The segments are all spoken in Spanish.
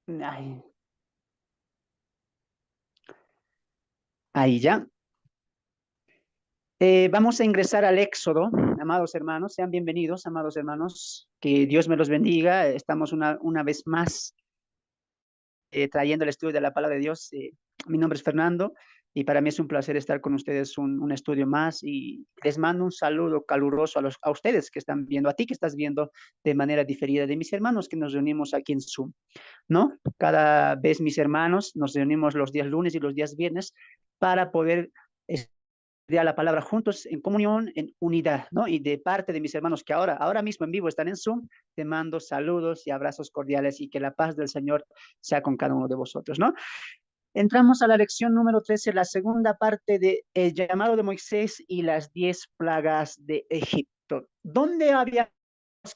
Ay, ahí ya. Vamos a ingresar al Éxodo, amados hermanos. Sean bienvenidos, amados hermanos. Que Dios me los bendiga. Estamos una vez más trayendo el estudio de la palabra de Dios. Mi nombre es Fernando y para mí es un placer estar con ustedes un estudio más y les mando un saludo caluroso a ustedes que están viendo, a ti que estás viendo de manera diferida, de mis hermanos que nos reunimos aquí en Zoom, ¿no? Cada vez mis hermanos nos reunimos los días lunes y los días viernes para poder estudiar la palabra juntos en comunión, en unidad, ¿no? Y de parte de mis hermanos que ahora mismo en vivo están en Zoom, te mando saludos y abrazos cordiales y que la paz del Señor sea con cada uno de vosotros, ¿no? Entramos a la lección número 13, la segunda parte de el llamado de Moisés y las 10 plagas de Egipto. ¿Dónde habíamos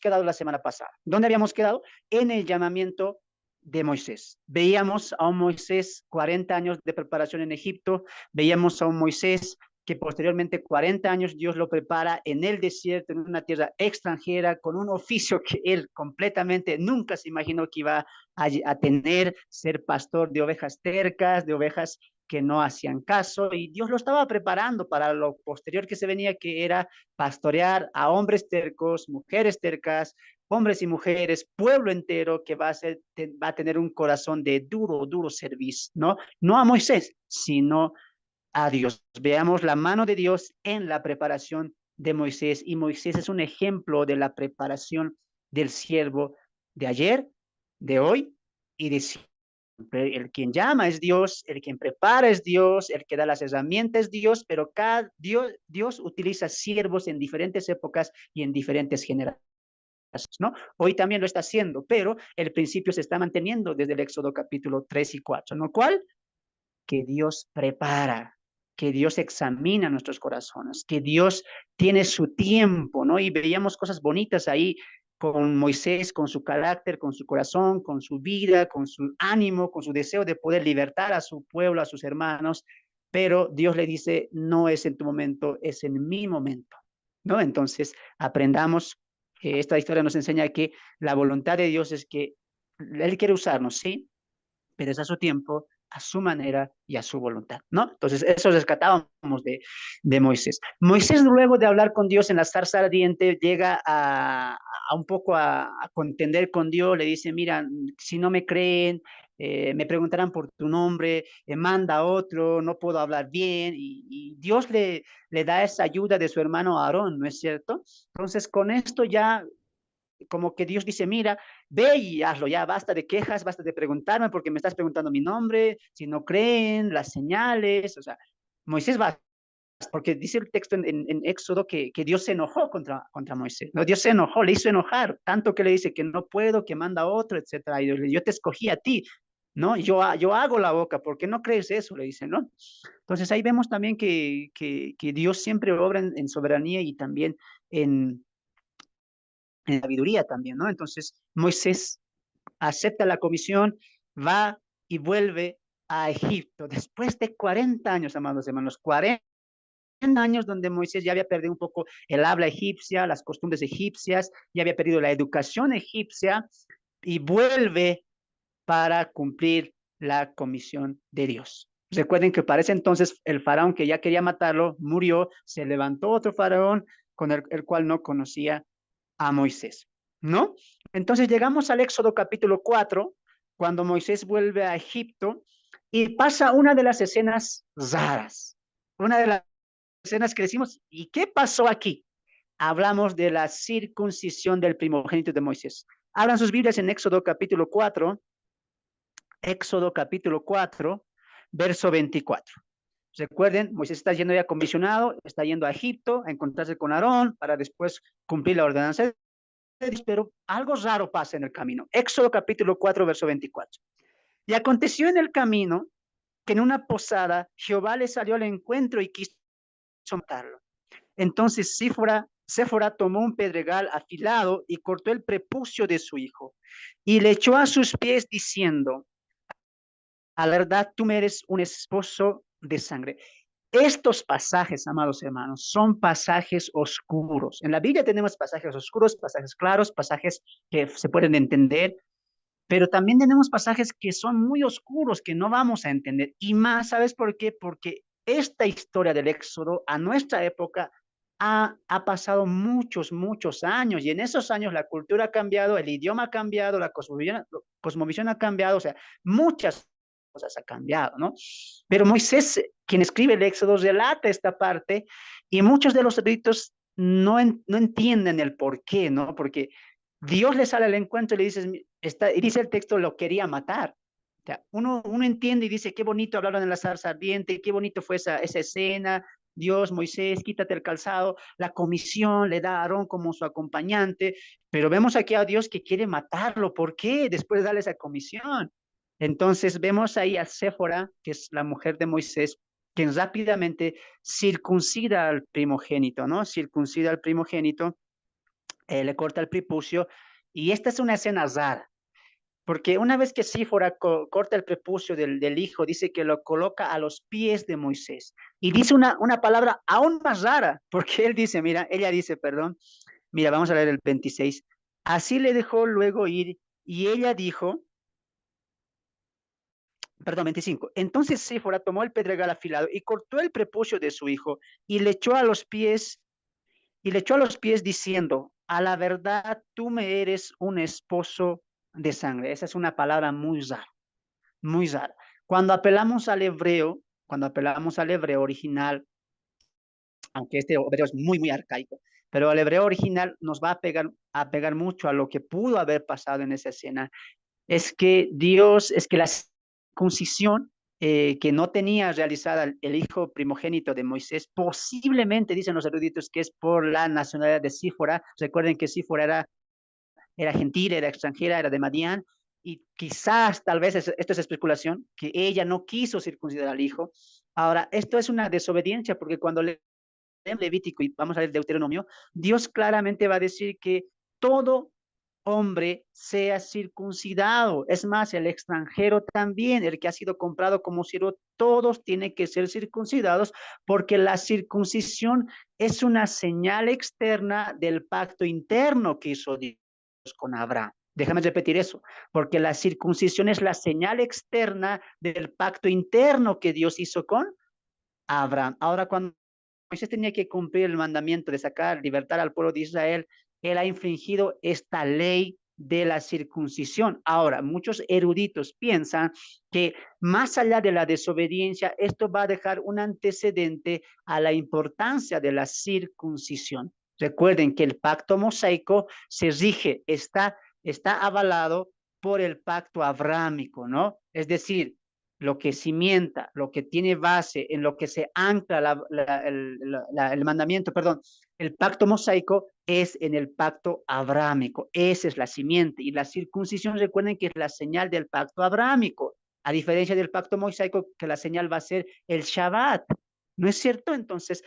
quedado la semana pasada? ¿Dónde habíamos quedado? En el llamamiento de Moisés. Veíamos a un Moisés 40 años de preparación en Egipto, veíamos a un Moisés que posteriormente 40 años Dios lo prepara en el desierto, en una tierra extranjera, con un oficio que él completamente nunca se imaginó que iba a tener, ser pastor de ovejas tercas, de ovejas que no hacían caso, y Dios lo estaba preparando para lo posterior que se venía, que era pastorear a hombres tercos, mujeres tercas, hombres y mujeres, pueblo entero que va a tener un corazón de duro servicio, ¿no? No a Moisés, sino a Dios. Veamos la mano de Dios en la preparación de Moisés, y Moisés es un ejemplo de la preparación del siervo de ayer, de hoy y de siempre. El quien llama es Dios, el quien prepara es Dios, el que da las herramientas es Dios, pero Dios utiliza siervos en diferentes épocas y en diferentes generaciones, ¿no? Hoy también lo está haciendo, pero el principio se está manteniendo desde el Éxodo capítulo 3 y 4, ¿no? ¿Cuál? Que Dios prepara, que Dios examina nuestros corazones, que Dios tiene su tiempo, ¿no? Y veíamos cosas bonitas ahí con Moisés, con su carácter, con su corazón, con su vida, con su ánimo, con su deseo de poder libertar a su pueblo, a sus hermanos, pero Dios le dice, no es en tu momento, es en mi momento, ¿no? Entonces, aprendamos, esta historia nos enseña que la voluntad de Dios es que Él quiere usarnos, ¿sí? Pero es a su tiempo, a su manera y a su voluntad, ¿no? Entonces, eso rescatábamos de Moisés. Moisés, luego de hablar con Dios en la zarza ardiente, llega a un poco a contender con Dios, le dice, mira, si no me creen, me preguntarán por tu nombre, manda a otro, no puedo hablar bien, y Dios le da esa ayuda de su hermano Aarón, ¿no es cierto? Entonces, con esto ya como que Dios dice, mira, ve y hazlo ya, basta de quejas, basta de preguntarme porque me estás preguntando mi nombre, si no creen, las señales, o sea, Moisés va, porque dice el texto en Éxodo que Dios se enojó contra Moisés, ¿no? Dios se enojó, le hizo enojar, tanto que le dice que no puedo, que manda a otro, etcétera, y yo te escogí a ti, ¿no? Yo hago la boca, ¿por qué no crees eso? Le dice, ¿no? Entonces ahí vemos también que Dios siempre obra en soberanía y también en, en sabiduría también, ¿no? Entonces Moisés acepta la comisión, va y vuelve a Egipto después de 40 años, amados hermanos, 40 años donde Moisés ya había perdido un poco el habla egipcia, las costumbres egipcias, ya había perdido la educación egipcia y vuelve para cumplir la comisión de Dios. Recuerden que para ese entonces el faraón que ya quería matarlo murió, se levantó otro faraón con el cual no conocía a Moisés, ¿no? Entonces llegamos al Éxodo capítulo 4, cuando Moisés vuelve a Egipto y pasa una de las escenas raras, una de las escenas que decimos, ¿y qué pasó aquí? Hablamos de la circuncisión del primogénito de Moisés. Abran sus Biblias en Éxodo capítulo 4, verso 24. Recuerden, Moisés está yendo ya comisionado, está yendo a Egipto a encontrarse con Aarón para después cumplir la ordenanza de Dios, pero algo raro pasa en el camino. Éxodo capítulo 4, verso 24. Y aconteció en el camino que en una posada Jehová le salió al encuentro y quiso matarlo. Entonces Séfora tomó un pedregal afilado y cortó el prepucio de su hijo y le echó a sus pies diciendo, a la verdad tú me eres un esposo de sangre. Estos pasajes, amados hermanos, son pasajes oscuros. En la Biblia tenemos pasajes oscuros, pasajes claros, pasajes que se pueden entender, pero también tenemos pasajes que son muy oscuros, que no vamos a entender. Y más, ¿sabes por qué? Porque esta historia del Éxodo a nuestra época ha pasado muchos, muchos años, y en esos años la cultura ha cambiado, el idioma ha cambiado, la cosmovisión ha cambiado, o sea, muchas cosas han cambiado, ¿no? Pero Moisés, quien escribe el Éxodo, relata esta parte, y muchos de los eruditos no entienden el por qué, ¿no? Porque Dios le sale al encuentro y le dice, y dice el texto, lo quería matar. O sea, uno entiende y dice, qué bonito hablaron en la zarza ardiente, qué bonito fue esa escena. Dios, Moisés, quítate el calzado, la comisión le da a Aarón como su acompañante, pero vemos aquí a Dios que quiere matarlo. ¿Por qué? Después de darle esa comisión. Entonces vemos ahí a Séfora, que es la mujer de Moisés, quien rápidamente circuncida al primogénito, ¿no? Circuncida al primogénito, le corta el prepucio, y esta es una escena rara, porque una vez que Sífora corta el prepucio del hijo, dice que lo coloca a los pies de Moisés, y dice una palabra aún más rara, porque él dice, mira, ella dice, perdón, mira, vamos a leer el 26, así le dejó luego ir, y ella dijo, perdón, 25. Entonces Sífora tomó el pedregal afilado y cortó el prepucio de su hijo y le echó a los pies diciendo, a la verdad tú me eres un esposo de sangre. Esa es una palabra muy rara, muy rara. Cuando apelamos al hebreo, cuando apelamos al hebreo original, aunque este hebreo es muy, muy arcaico, pero el hebreo original nos va a pegar mucho a lo que pudo haber pasado en esa escena. Es que la circuncisión que no tenía realizada el hijo primogénito de Moisés, posiblemente, dicen los eruditos, que es por la nacionalidad de Sífora. Recuerden que Sífora era gentil, era extranjera, era de Madián, y quizás, tal vez, esto es especulación, que ella no quiso circuncidar al hijo. Ahora, esto es una desobediencia, porque cuando leemos Levítico y vamos a ver Deuteronomio, Dios claramente va a decir que todo hombre sea circuncidado. Es más, el extranjero también, el que ha sido comprado como siervo, todos tienen que ser circuncidados, porque la circuncisión es una señal externa del pacto interno que hizo Dios con Abraham. Déjame repetir eso, porque la circuncisión es la señal externa del pacto interno que Dios hizo con Abraham. Ahora, cuando Moisés tenía que cumplir el mandamiento de sacar, libertar al pueblo de Israel, él ha infringido esta ley de la circuncisión. Ahora, muchos eruditos piensan que más allá de la desobediencia, esto va a dejar un antecedente a la importancia de la circuncisión. Recuerden que el pacto mosaico se rige, está avalado por el pacto abrámico, ¿no? Es decir, lo que cimienta, lo que tiene base, en lo que se ancla el mandamiento, perdón, el pacto mosaico es en el pacto abrámico. Esa es la simiente. Y la circuncisión, recuerden que es la señal del pacto abrámico, a diferencia del pacto mosaico, que la señal va a ser el Shabbat. ¿No es cierto? Entonces,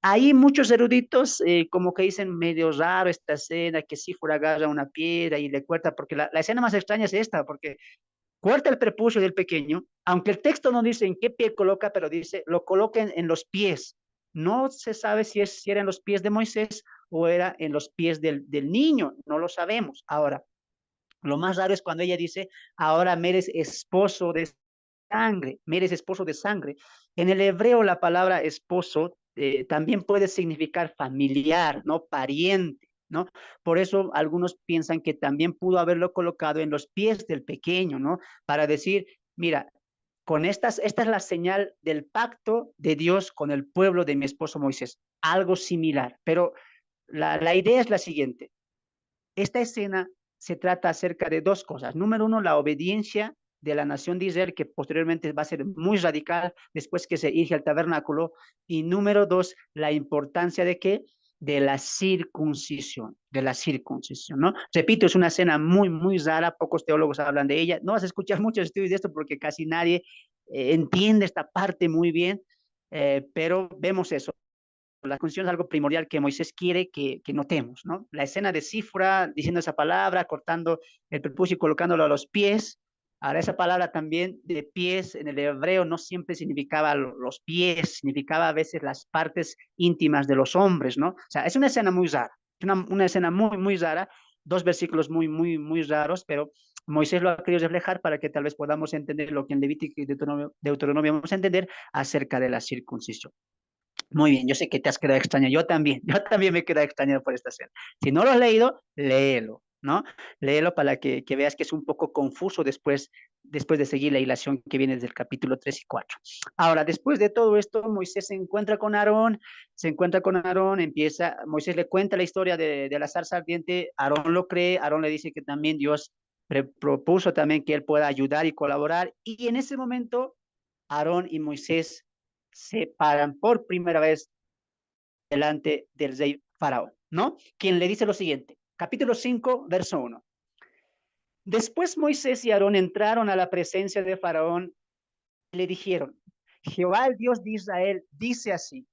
hay muchos eruditos como que dicen medio raro esta escena, que si fuera agarra una piedra y le corta, porque la escena más extraña es esta, porque corta el prepucio del pequeño, aunque el texto no dice en qué pie coloca, pero dice, lo coloquen en los pies. No se sabe si era en los pies de Moisés o era en los pies del niño, no lo sabemos. Ahora, lo más raro es cuando ella dice, ahora me eres esposo de sangre, me eres esposo de sangre. En el hebreo la palabra esposo también puede significar familiar, ¿no? Pariente, ¿no? Por eso algunos piensan que también pudo haberlo colocado en los pies del pequeño, ¿no? Para decir, mira, esta es la señal del pacto de Dios con el pueblo de mi esposo Moisés, algo similar, pero la idea es la siguiente. Esta escena se trata acerca de dos cosas. Número uno, la obediencia de la nación de Israel, que posteriormente va a ser muy radical después que se irge al tabernáculo. Y número dos, la importancia de qué? De la circuncisión, ¿no? Repito, es una escena muy, muy rara, pocos teólogos hablan de ella. No vas a escuchar muchos estudios de esto porque casi nadie entiende esta parte muy bien, pero vemos eso. La circuncisión es algo primordial que Moisés quiere que notemos, ¿no? La escena de Cifra diciendo esa palabra, cortando el prepucio y colocándolo a los pies. Ahora, esa palabra también de pies en el hebreo no siempre significaba los pies, significaba a veces las partes íntimas de los hombres, ¿no? O sea, es una escena muy rara, es una escena muy, muy rara, dos versículos muy, muy, muy raros, pero Moisés lo ha querido reflejar para que tal vez podamos entender lo que en Levítico y Deuteronomio vamos a entender acerca de la circuncisión. Muy bien, yo sé que te has quedado extraña, yo también me he quedado extrañado por esta escena. Si no lo has leído, léelo, ¿no? Léelo para que veas que es un poco confuso después de seguir la hilación que viene desde el capítulo 3 y 4. Ahora, después de todo esto, Moisés se encuentra con Aarón, Moisés le cuenta la historia de la zarza ardiente, Aarón lo cree, Aarón le dice que también Dios propuso también que él pueda ayudar y colaborar, y en ese momento Aarón y Moisés se paran por primera vez delante del rey Faraón, ¿no? Quien le dice lo siguiente, capítulo 5, verso 1. Después Moisés y Aarón entraron a la presencia de Faraón y le dijeron, Jehová, el Dios de Israel, dice así,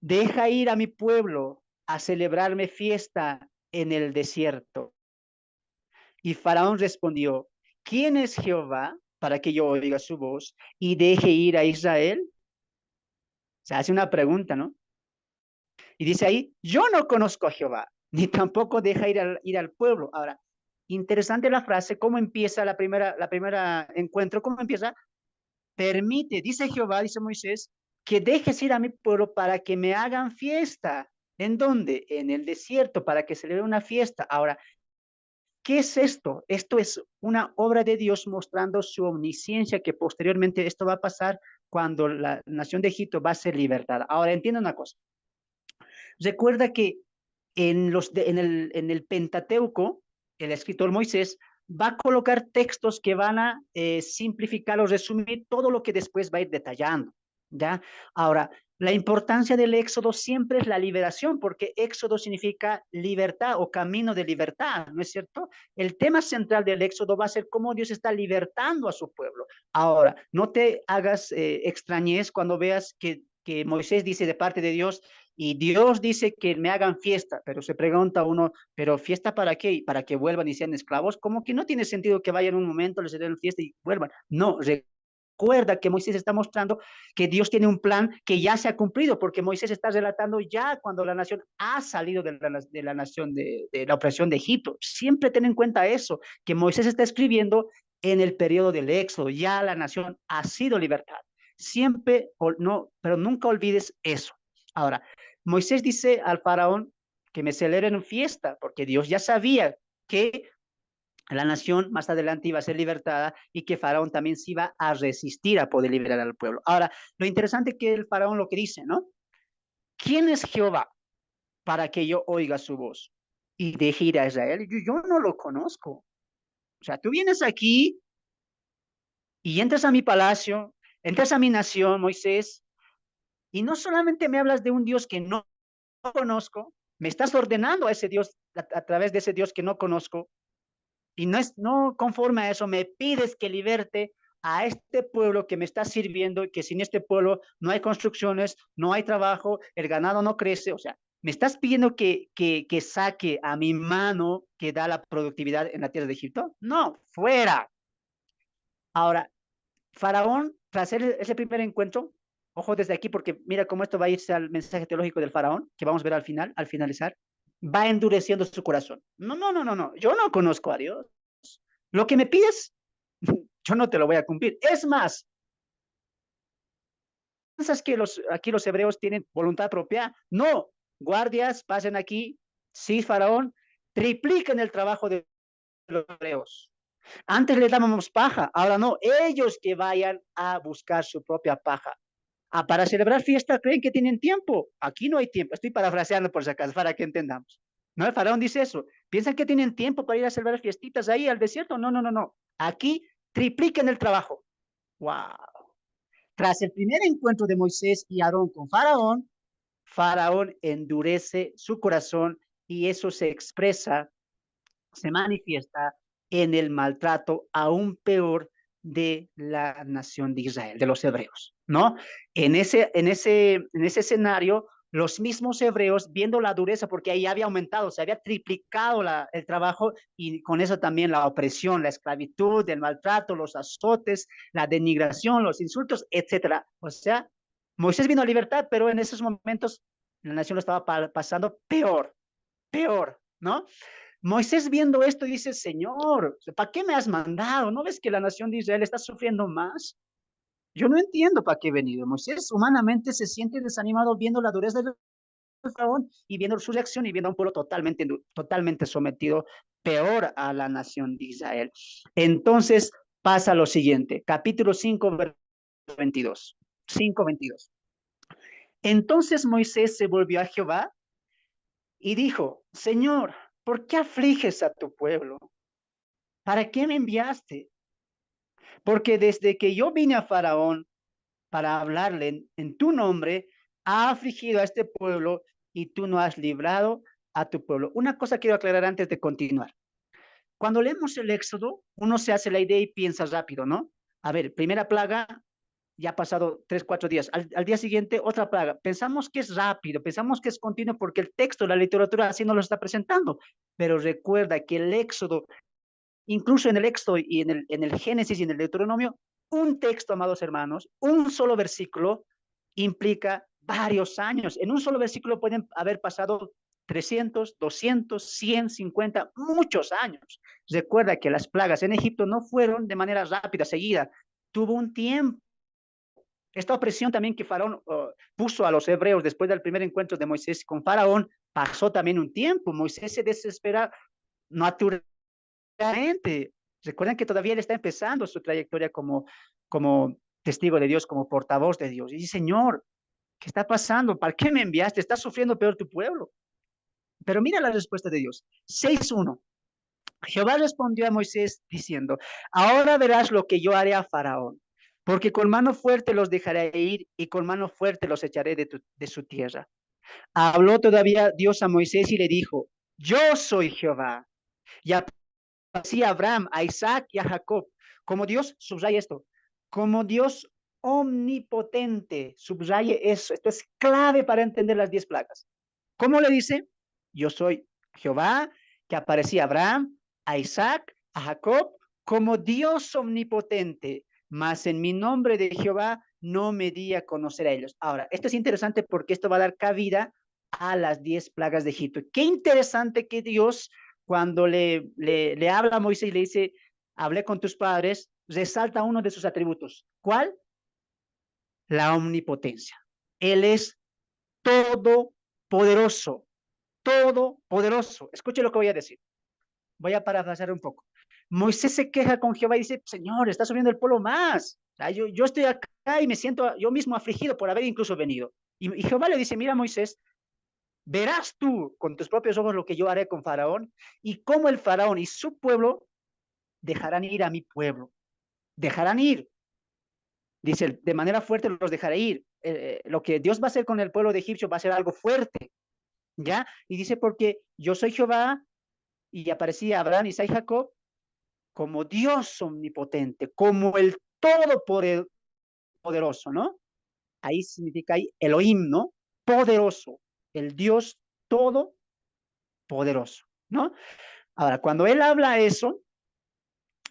deja ir a mi pueblo a celebrarme fiesta en el desierto. Y Faraón respondió, ¿quién es Jehová para que yo oiga su voz y deje ir a Israel? Se hace una pregunta, ¿no? Y dice ahí, yo no conozco a Jehová, ni tampoco deja ir al pueblo. Ahora, interesante la frase, cómo empieza la primera encuentro, cómo empieza, permite, dice Jehová, dice Moisés, que dejes ir a mi pueblo para que me hagan fiesta. ¿En dónde? En el desierto, para que celebre una fiesta. Ahora, ¿qué es esto? Esto es una obra de Dios mostrando su omnisciencia, que posteriormente esto va a pasar cuando la nación de Egipto va a ser libertada. Ahora, entiendo una cosa. Recuerda que en el Pentateuco, el escritor Moisés va a colocar textos que van a simplificar o resumir todo lo que después va a ir detallando, ¿ya? Ahora, la importancia del éxodo siempre es la liberación, porque éxodo significa libertad o camino de libertad, ¿no es cierto? El tema central del éxodo va a ser cómo Dios está libertando a su pueblo. Ahora, no te hagas extrañez cuando veas que Moisés dice de parte de Dios, y Dios dice que me hagan fiesta, pero se pregunta uno, ¿pero fiesta para qué? ¿Para que vuelvan y sean esclavos? Como que no tiene sentido que vayan un momento, les den fiesta y vuelvan. No, recuerda que Moisés está mostrando que Dios tiene un plan que ya se ha cumplido, porque Moisés está relatando ya cuando la nación ha salido de la nación, de la opresión de Egipto. Siempre ten en cuenta eso, que Moisés está escribiendo en el periodo del Éxodo, ya la nación ha sido libertada. Siempre, no, pero nunca olvides eso. Ahora, Moisés dice al faraón que me celebren fiesta, porque Dios ya sabía que la nación más adelante iba a ser libertada y que Faraón también se iba a resistir a poder liberar al pueblo. Ahora, lo interesante que el Faraón lo que dice, ¿no? ¿Quién es Jehová para que yo oiga su voz y deje ir a Israel? Yo no lo conozco. O sea, tú vienes aquí y entras a mi palacio, entras a mi nación, Moisés, y no solamente me hablas de un Dios que no conozco, me estás ordenando a ese Dios, a través de ese Dios que no conozco, y no conforme a eso, me pides que liberte a este pueblo que me está sirviendo y que sin este pueblo no hay construcciones, no hay trabajo, el ganado no crece. O sea, me estás pidiendo que saque a mi mano que da la productividad en la tierra de Egipto. No, fuera. Ahora, Faraón, tras hacer ese primer encuentro, ojo desde aquí porque mira cómo esto va a irse al mensaje teológico del Faraón, que vamos a ver al final, al finalizar, va endureciendo su corazón. No, no, no, no, no, yo no conozco a Dios. Lo que me pides, yo no te lo voy a cumplir. Es más, ¿piensas que aquí los hebreos tienen voluntad propia? No, guardias, pasen aquí, sí, Faraón, tripliquen el trabajo de los hebreos. Antes les dábamos paja, ahora no, ellos que vayan a buscar su propia paja. Ah, para celebrar fiesta creen que tienen tiempo. Aquí no hay tiempo. Estoy parafraseando por si acaso, para que entendamos. No, el faraón dice eso. ¿Piensan que tienen tiempo para ir a celebrar fiestitas ahí al desierto? No, no, no, no. Aquí tripliquen el trabajo. Wow. Tras el primer encuentro de Moisés y Aarón con Faraón, Faraón endurece su corazón y eso se expresa, se manifiesta en el maltrato aún peor de la nación de Israel, de los hebreos, ¿no? En ese escenario, los mismos hebreos, viendo la dureza, porque ahí había aumentado, se había triplicado el trabajo y con eso también la opresión, la esclavitud, el maltrato, los azotes, la denigración, los insultos, etcétera. O sea, Moisés vino a libertad, pero en esos momentos la nación lo estaba pasando peor, peor, ¿no? Moisés viendo esto dice, Señor, ¿para qué me has mandado? ¿No ves que la nación de Israel está sufriendo más? Yo no entiendo para qué he venido. Moisés humanamente se siente desanimado viendo la dureza del faraón y viendo su reacción y viendo a un pueblo totalmente sometido, peor a la nación de Israel. Entonces pasa lo siguiente, capítulo 5, versículo 22. 5, 22. Entonces Moisés se volvió a Jehová y dijo, Señor, ¿por qué afliges a tu pueblo? ¿Para qué me enviaste? Porque desde que yo vine a Faraón para hablarle en tu nombre, ha afligido a este pueblo y tú no has librado a tu pueblo. Una cosa quiero aclarar antes de continuar. Cuando leemos el Éxodo, uno se hace la idea y piensa rápido, ¿no? A ver, primera plaga, ya ha pasado 3, 4 días. Al día siguiente, otra plaga. Pensamos que es rápido, pensamos que es continuo porque el texto, la literatura así nos lo está presentando. Pero recuerda que el Éxodo, incluso en el Éxodo y en el Génesis y en el Deuteronomio, un texto, amados hermanos, un solo versículo implica varios años. En un solo versículo pueden haber pasado 300, 200, 150, muchos años. Recuerda que las plagas en Egipto no fueron de manera rápida, seguida. Tuvo un tiempo. Esta opresión también que Faraón puso a los hebreos después del primer encuentro de Moisés con Faraón, pasó también un tiempo. Moisés se desespera naturalmente. Recuerden que todavía él está empezando su trayectoria como testigo de Dios, como portavoz de Dios. Y dice, Señor, ¿qué está pasando? ¿Para qué me enviaste? Está sufriendo peor tu pueblo. Pero mira la respuesta de Dios. 6:1. Jehová respondió a Moisés diciendo, ahora verás lo que yo haré a Faraón, porque con mano fuerte los dejaré ir y con mano fuerte los echaré de su tierra. Habló todavía Dios a Moisés y le dijo, yo soy Jehová. Y así a Abraham, a Isaac y a Jacob, como Dios, subraya esto, como Dios omnipotente, subraye eso, esto es clave para entender las 10 plagas. ¿Cómo le dice? Yo soy Jehová, que aparecía a Abraham, a Isaac, a Jacob, como Dios omnipotente, mas en mi nombre de Jehová no me di a conocer a ellos. Ahora, esto es interesante porque esto va a dar cabida a las 10 plagas de Egipto. Qué interesante que Dios, cuando le habla a Moisés y le dice, hablé con tus padres, resalta uno de sus atributos. ¿Cuál? La omnipotencia. Él es todopoderoso, todopoderoso. Escuche lo que voy a decir. Voy a parafrasear un poco. Moisés se queja con Jehová y dice, Señor, está subiendo el pueblo más. Yo estoy acá y me siento yo mismo afligido por haber incluso venido. Y Jehová le dice, mira Moisés, verás tú con tus propios ojos lo que yo haré con Faraón y cómo el Faraón y su pueblo dejarán ir a mi pueblo. Dejarán ir. Dice, de manera fuerte los dejaré ir. Lo que Dios va a hacer con el pueblo de Egipcio va a ser algo fuerte. ¿Ya? Y dice, porque yo soy Jehová, y aparecía Abraham, Isaac y Jacob como Dios omnipotente, como el todopoderoso, ¿no? Ahí significa ahí Elohim, ¿no? Poderoso, el Dios todopoderoso, ¿no? Ahora, cuando él habla eso,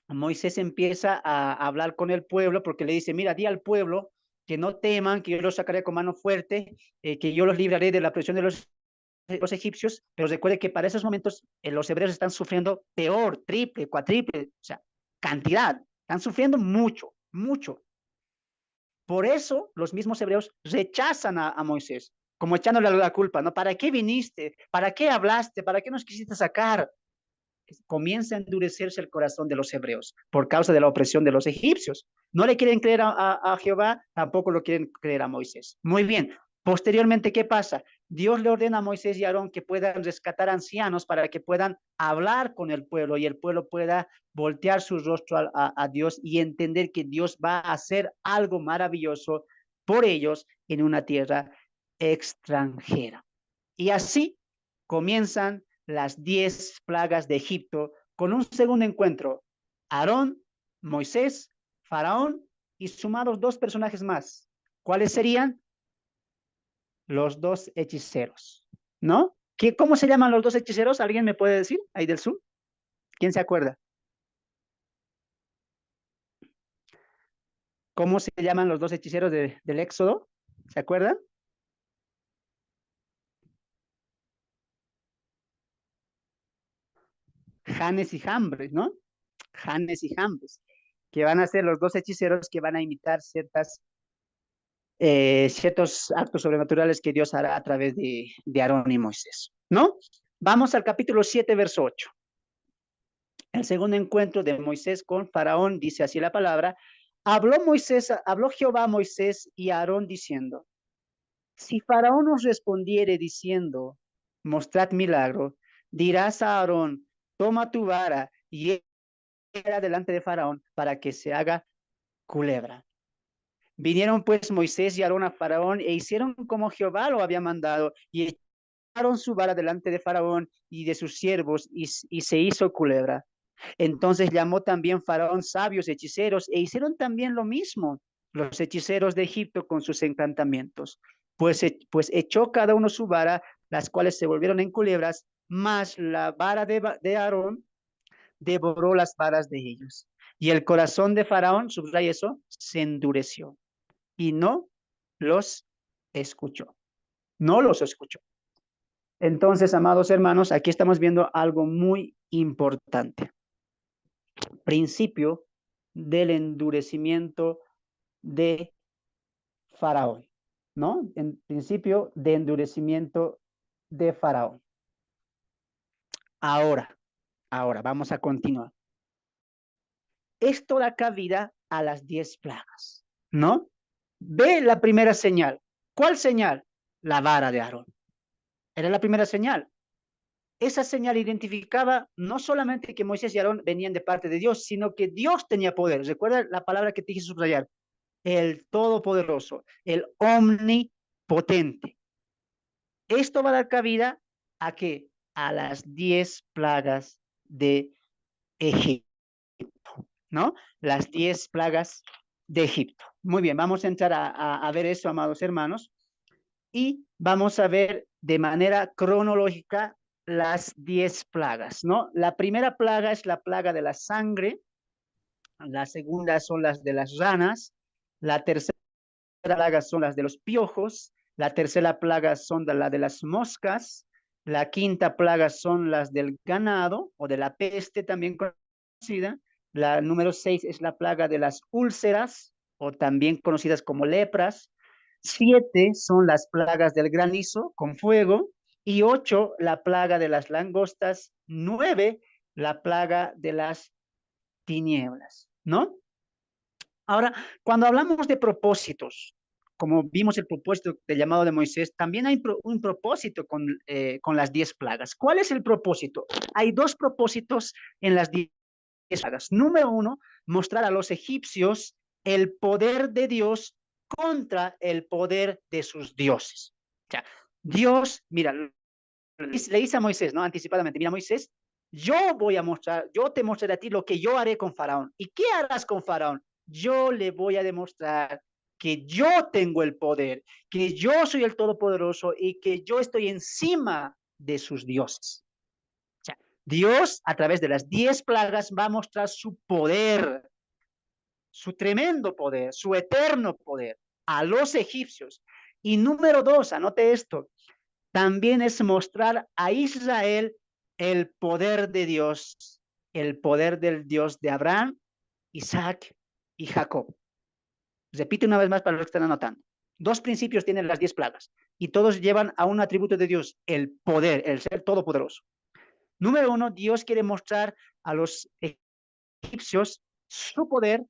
Moisés empieza a hablar con el pueblo porque le dice, mira, di al pueblo que no teman, que yo los sacaré con mano fuerte, que yo los libraré de la presión de los egipcios, pero recuerde que para esos momentos los hebreos están sufriendo peor, triple, cuatriple, o sea, cantidad, están sufriendo mucho, mucho. Por eso los mismos hebreos rechazan a Moisés, como echándole la culpa, ¿no? ¿Para qué viniste? ¿Para qué hablaste? ¿Para qué nos quisiste sacar? Comienza a endurecerse el corazón de los hebreos por causa de la opresión de los egipcios. No le quieren creer a Jehová, tampoco lo quieren creer a Moisés. Muy bien. Posteriormente, ¿qué pasa? Dios le ordena a Moisés y a Aarón que puedan rescatar ancianos para que puedan hablar con el pueblo y el pueblo pueda voltear su rostro a Dios y entender que Dios va a hacer algo maravilloso por ellos en una tierra extranjera. Y así comienzan las 10 plagas de Egipto con un segundo encuentro. Aarón, Moisés, Faraón y sumados 2 personajes más. ¿Cuáles serían? Los 2 hechiceros, ¿no? ¿Cómo se llaman los 2 hechiceros? ¿Alguien me puede decir ahí del Zoom? ¿Quién se acuerda? ¿Cómo se llaman los 2 hechiceros del Éxodo? ¿Se acuerdan? Janes y Jambres, ¿no? Janes y Jambres, que van a ser los dos hechiceros que van a imitar ciertos actos sobrenaturales que Dios hará a través de Aarón y Moisés, ¿no? Vamos al capítulo 7, verso 8. El segundo encuentro de Moisés con Faraón, dice así la palabra: habló Jehová a Moisés y a Aarón diciendo: si Faraón os respondiere diciendo, mostrad milagro, dirás a Aarón, toma tu vara y era delante de Faraón para que se haga culebra. Vinieron pues Moisés y Aarón a Faraón e hicieron como Jehová lo había mandado y echaron su vara delante de Faraón y de sus siervos y se hizo culebra. Entonces llamó también Faraón sabios hechiceros e hicieron también lo mismo los hechiceros de Egipto con sus encantamientos. Pues echó cada uno su vara, las cuales se volvieron en culebras, mas la vara de Aarón devoró las varas de ellos. Y el corazón de Faraón, subraya eso, se endureció y no los escuchó. No los escuchó. Entonces, amados hermanos, aquí estamos viendo algo muy importante. Principio del endurecimiento de Faraón, ¿no? En principio de endurecimiento de Faraón. Ahora vamos a continuar. Esto da cabida a las 10 plagas, ¿no? Ve la primera señal. ¿Cuál señal? La vara de Aarón. Era la primera señal. Esa señal identificaba no solamente que Moisés y Aarón venían de parte de Dios, sino que Dios tenía poder. Recuerda la palabra que te dije subrayar: el todopoderoso, el omnipotente. Esto va a dar cabida a ¿qué? A las 10 plagas de Egipto, ¿no? Las 10 plagas de Egipto. Muy bien, vamos a entrar a ver eso, amados hermanos, y vamos a ver de manera cronológica las 10 plagas, ¿no? La primera plaga es la plaga de la sangre, la segunda son las de las ranas, la tercera plaga son las de los piojos, la tercera plaga son la de las moscas, la quinta plaga son las del ganado o de la peste también conocida, la número 6 es la plaga de las úlceras o también conocidas como lepras, 7 son las plagas del granizo con fuego y 8 la plaga de las langostas, 9 la plaga de las tinieblas, ¿no? Ahora, cuando hablamos de propósitos, como vimos el propósito del llamado de Moisés, también hay un propósito con las 10 plagas. ¿Cuál es el propósito? Hay dos propósitos en las 10 plagas. Número uno, mostrar a los egipcios el poder de Dios contra el poder de sus dioses. O sea, Dios, mira, le dice a Moisés, ¿no? Anticipadamente, mira, Moisés, yo te mostraré a ti lo que yo haré con Faraón. ¿Y qué harás con Faraón? Yo le voy a demostrar que yo tengo el poder, que yo soy el Todopoderoso y que yo estoy encima de sus dioses. O sea, Dios, a través de las 10 plagas, va a mostrar su poder, su tremendo poder, su eterno poder a los egipcios. Y número 2, anote esto, también es mostrar a Israel el poder de Dios, el poder del Dios de Abraham, Isaac y Jacob. Repito una vez más para los que están anotando. Dos principios tienen las 10 plagas y todos llevan a un atributo de Dios, el poder, el ser todopoderoso. Número uno, Dios quiere mostrar a los egipcios su poder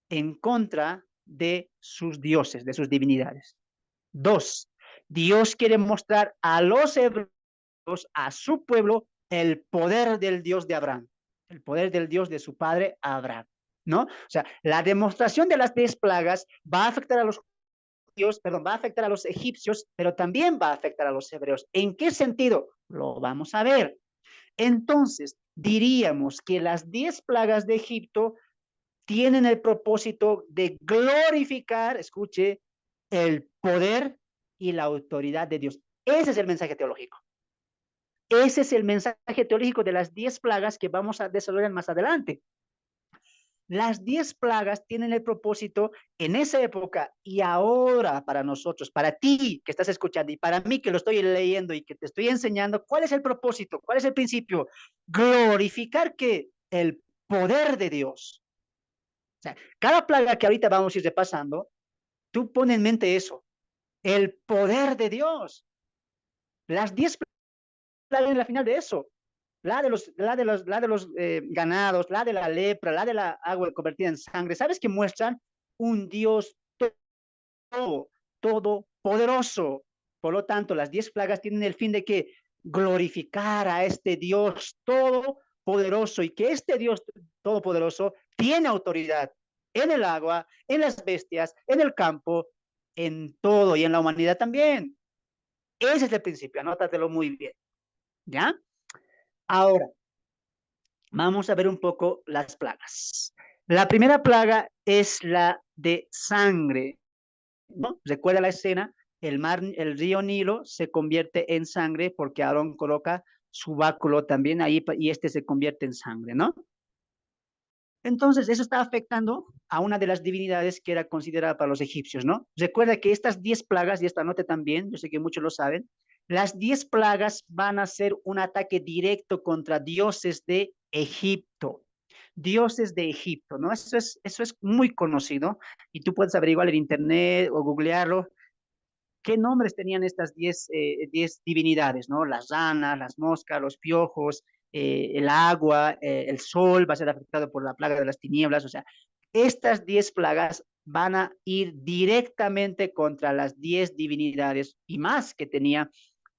en contra de sus dioses, de sus divinidades. Dos, Dios quiere mostrar a los hebreos, a su pueblo, el poder del Dios de Abraham, el poder del Dios de su padre Abraham, ¿no? O sea, la demostración de las 10 plagas va a afectar a los judíos, perdón, va a afectar a los egipcios, pero también va a afectar a los hebreos. ¿En qué sentido? Lo vamos a ver. Entonces, diríamos que las 10 plagas de Egipto tienen el propósito de glorificar, escuche, el poder y la autoridad de Dios. Ese es el mensaje teológico. Ese es el mensaje teológico de las 10 plagas que vamos a desarrollar más adelante. Las 10 plagas tienen el propósito en esa época y ahora para nosotros, para ti que estás escuchando y para mí que lo estoy leyendo y que te estoy enseñando, ¿cuál es el propósito? ¿Cuál es el principio? Glorificar que el poder de Dios. O sea, cada plaga que ahorita vamos a ir repasando, tú pon en mente eso, el poder de Dios. Las 10 plagas en la final de eso. La de los ganados, la de la lepra, la de la agua convertida en sangre. ¿Sabes que muestran un Dios todo, todopoderoso? Por lo tanto, las 10 plagas tienen el fin de que glorificar a este Dios todopoderoso y que este Dios todopoderoso tiene autoridad en el agua, en las bestias, en el campo, en todo y en la humanidad también. Ese es el principio, anótatelo muy bien, ¿ya? Ahora, vamos a ver un poco las plagas. La primera plaga es la de sangre, ¿no? Recuerda la escena, el río Nilo se convierte en sangre porque Aarón coloca su báculo también ahí y este se convierte en sangre, ¿no? Entonces, eso está afectando a una de las divinidades que era considerada para los egipcios, ¿no? Recuerda que estas 10 plagas, y esta nota también, yo sé que muchos lo saben, las 10 plagas van a ser un ataque directo contra dioses de Egipto. Dioses de Egipto, ¿no? Eso es muy conocido y tú puedes averiguar en internet o googlearlo qué nombres tenían estas 10 divinidades, ¿no? Las ranas, las moscas, los piojos, el agua, el sol va a ser afectado por la plaga de las tinieblas, o sea, estas 10 plagas van a ir directamente contra las 10 divinidades y más que tenía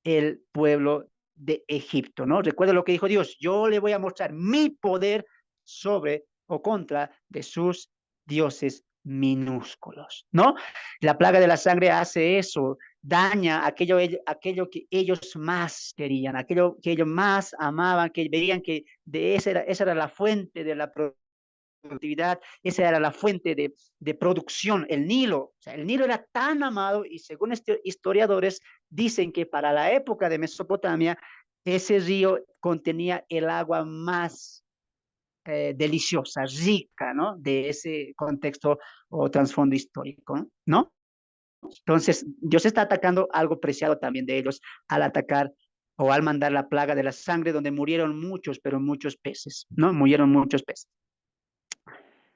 el pueblo de Egipto, ¿no? Recuerda lo que dijo Dios, yo le voy a mostrar mi poder sobre o contra de sus dioses minúsculos, ¿no? La plaga de la sangre hace eso, daña aquello que ellos más querían, aquello que ellos más amaban, que veían que esa era la fuente de la productividad, esa era la fuente de producción, el Nilo. O sea, el Nilo era tan amado y según historiadores dicen que para la época de Mesopotamia, ese río contenía el agua más deliciosa, rica, ¿no? De ese contexto o trasfondo histórico, ¿no? Entonces, Dios está atacando algo preciado también de ellos al atacar o al mandar la plaga de la sangre, donde murieron muchos, pero muchos peces, ¿no? Murieron muchos peces.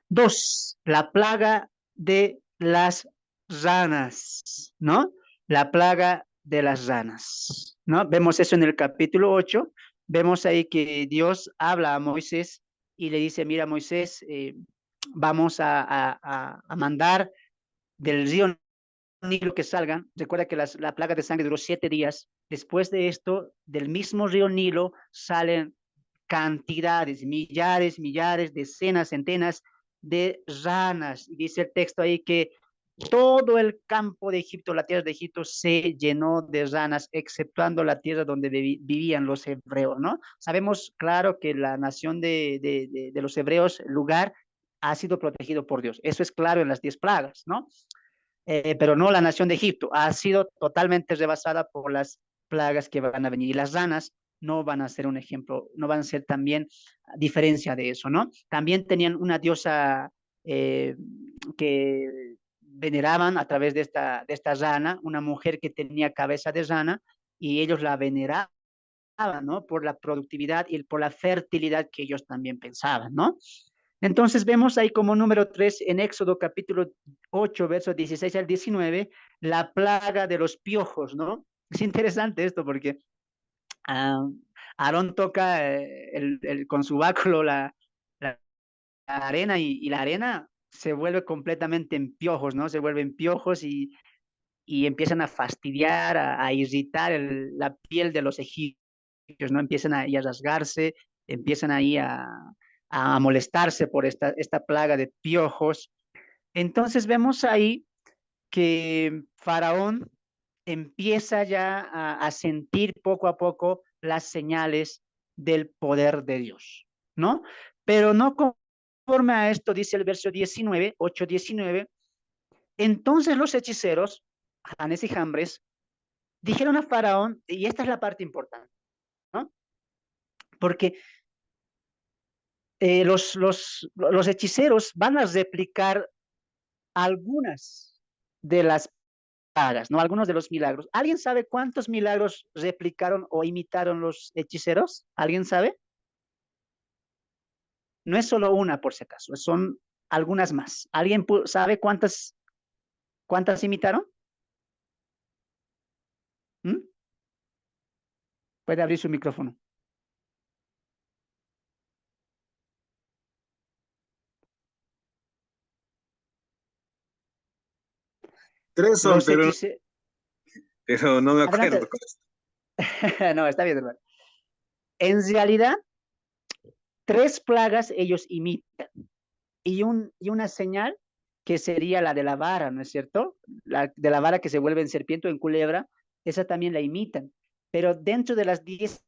Dos, la plaga de las ranas, ¿no? La plaga de las ranas, ¿no? Vemos eso en el capítulo 8. Vemos ahí que Dios habla a Moisés y le dice, mira Moisés, vamos a mandar del río Nilo que salgan. Recuerda que la plaga de sangre duró 7 días. Después de esto, del mismo río Nilo salen cantidades, millares, decenas, centenas de ranas. Y dice el texto ahí que todo el campo de Egipto, la tierra de Egipto, se llenó de ranas, exceptuando la tierra donde vivían los hebreos, ¿no? Sabemos, claro, que la nación de los hebreos, el lugar, ha sido protegido por Dios. Eso es claro en las 10 plagas, ¿no? Pero no la nación de Egipto, ha sido totalmente rebasada por las plagas que van a venir. Y las ranas no van a ser un ejemplo, no van a ser también diferencia de eso, ¿no? También tenían una diosa eh, que veneraban a través de esta rana, una mujer que tenía cabeza de rana, y ellos la veneraban, ¿no? Por la productividad y por la fertilidad que ellos también pensaban, ¿no? Entonces vemos ahí como número 3 en Éxodo capítulo 8, versos 16 al 19, la plaga de los piojos, ¿no? Es interesante esto porque ah, Aarón toca con su báculo la arena y la arena se vuelve completamente en piojos, ¿no? Se vuelven piojos y empiezan a fastidiar, a irritar la piel de los egipcios, ¿no? Empiezan ahí a rasgarse, empiezan ahí a molestarse por esta plaga de piojos. Entonces vemos ahí que Faraón empieza ya a sentir poco a poco las señales del poder de Dios, ¿no? Pero no conforme a esto, dice el verso 19, 8:19, entonces los hechiceros, Janes y Jambres, dijeron a Faraón, y esta es la parte importante, ¿no? Porque los hechiceros van a replicar algunas de las plagas, ¿no? Algunos de los milagros. ¿Alguien sabe cuántos milagros replicaron o imitaron los hechiceros? ¿Alguien sabe? No es solo una, por si acaso, son algunas más. ¿Alguien sabe cuántas imitaron? ¿Mm? Puede abrir su micrófono. Tres son, Los hechiceros... pero no me acuerdo Adelante. cuál es. No, está bien, hermano. En realidad, tres plagas ellos imitan y una señal que sería la de la vara, ¿no es cierto? La de la vara que se vuelve en serpiente o en culebra, esa también la imitan. Pero dentro de las 10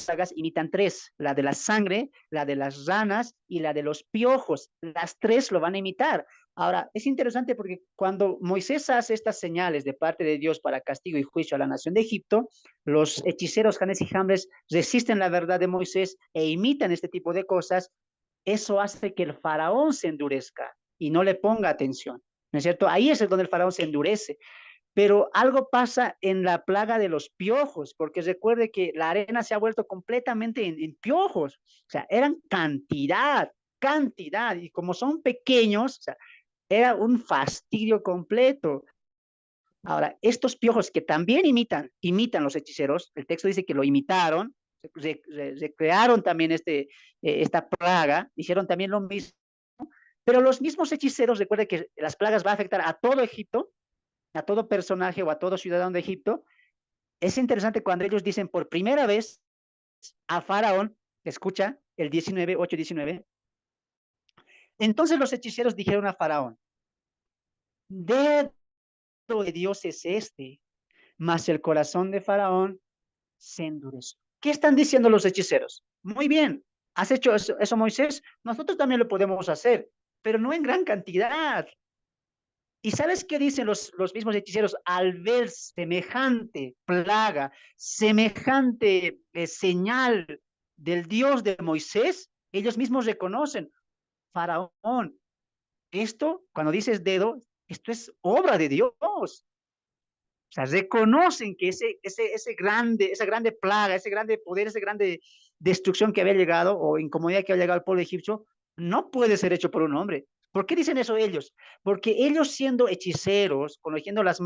plagas imitan tres, la de la sangre, la de las ranas y la de los piojos. Las tres lo van a imitar. Ahora, es interesante porque cuando Moisés hace estas señales de parte de Dios para castigo y juicio a la nación de Egipto, los hechiceros Janes y Jambres resisten la verdad de Moisés e imitan este tipo de cosas. Eso hace que el faraón se endurezca y no le ponga atención, ¿no es cierto? Ahí es donde el faraón se endurece. Pero algo pasa en la plaga de los piojos, porque recuerde que la arena se ha vuelto completamente en piojos, o sea, eran cantidad, y como son pequeños, o sea, era un fastidio completo. Ahora, estos piojos que también imitan los hechiceros, el texto dice que lo imitaron, recrearon también esta plaga, hicieron también lo mismo, pero los mismos hechiceros, recuerden que las plagas va a afectar a todo Egipto, a todo personaje o a todo ciudadano de Egipto. Es interesante cuando ellos dicen por primera vez a Faraón, escucha el 19, 8, 19. Entonces los hechiceros dijeron a Faraón, dedo de Dios es este, mas el corazón de Faraón se endureció. ¿Qué están diciendo los hechiceros? Muy bien, ¿has hecho eso, Moisés? Nosotros también lo podemos hacer, pero no en gran cantidad. ¿Y sabes qué dicen los mismos hechiceros al ver semejante plaga, semejante señal del Dios de Moisés? Ellos mismos reconocen, Faraón, esto, cuando dices dedo, esto es obra de Dios. O sea, reconocen que esa grande plaga, ese grande poder, esa grande destrucción que había llegado o incomodidad que había llegado al pueblo egipcio, no puede ser hecho por un hombre. ¿Por qué dicen eso ellos? Porque ellos siendo hechiceros, conociendo las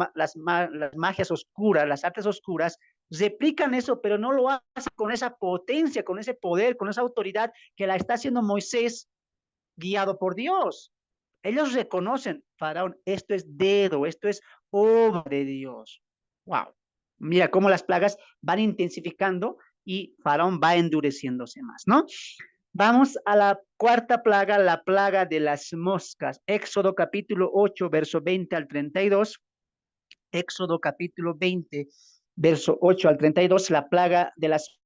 magias oscuras, las artes oscuras, replican eso, pero no lo hacen con esa potencia, con ese poder, con esa autoridad que la está haciendo Moisés guiado por Dios. Ellos reconocen, Faraón, esto es dedo, esto es obra de Dios. Wow. Mira cómo las plagas van intensificando y Faraón va endureciéndose más, ¿no? Vamos a la cuarta plaga, la plaga de las moscas. Éxodo capítulo 8, verso 20 al 32. Éxodo capítulo 20, verso 8 al 32, la plaga de las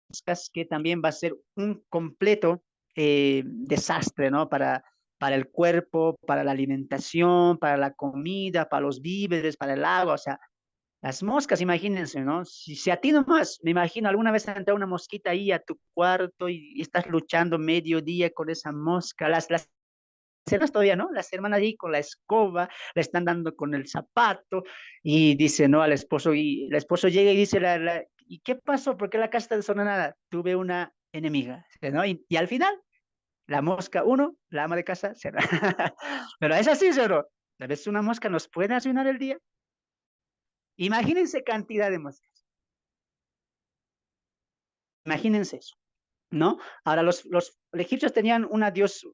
moscas, que también va a ser un completo desastre, ¿no? Para el cuerpo, para la alimentación, para la comida, para los víveres, para el agua, o sea, las moscas, imagínense, ¿no? Si a ti nomás, me imagino, alguna vez ha entrado una mosquita ahí a tu cuarto y estás luchando mediodía con esa mosca, las hermanas todavía, ¿no? Las hermanas ahí con la escoba, le están dando con el zapato y dice, ¿no? Al esposo, y el esposo llega y dice, ¿y qué pasó? ¿Por qué la casa está desordenada? Tuve una enemiga, ¿no? Y al final, la mosca, uno, la ama de casa, se va. Pero es así, ¿sí o no? A veces una mosca nos puede arruinar el día. Imagínense cantidad de moscas. Imagínense eso, ¿no? Ahora, los egipcios tenían un dios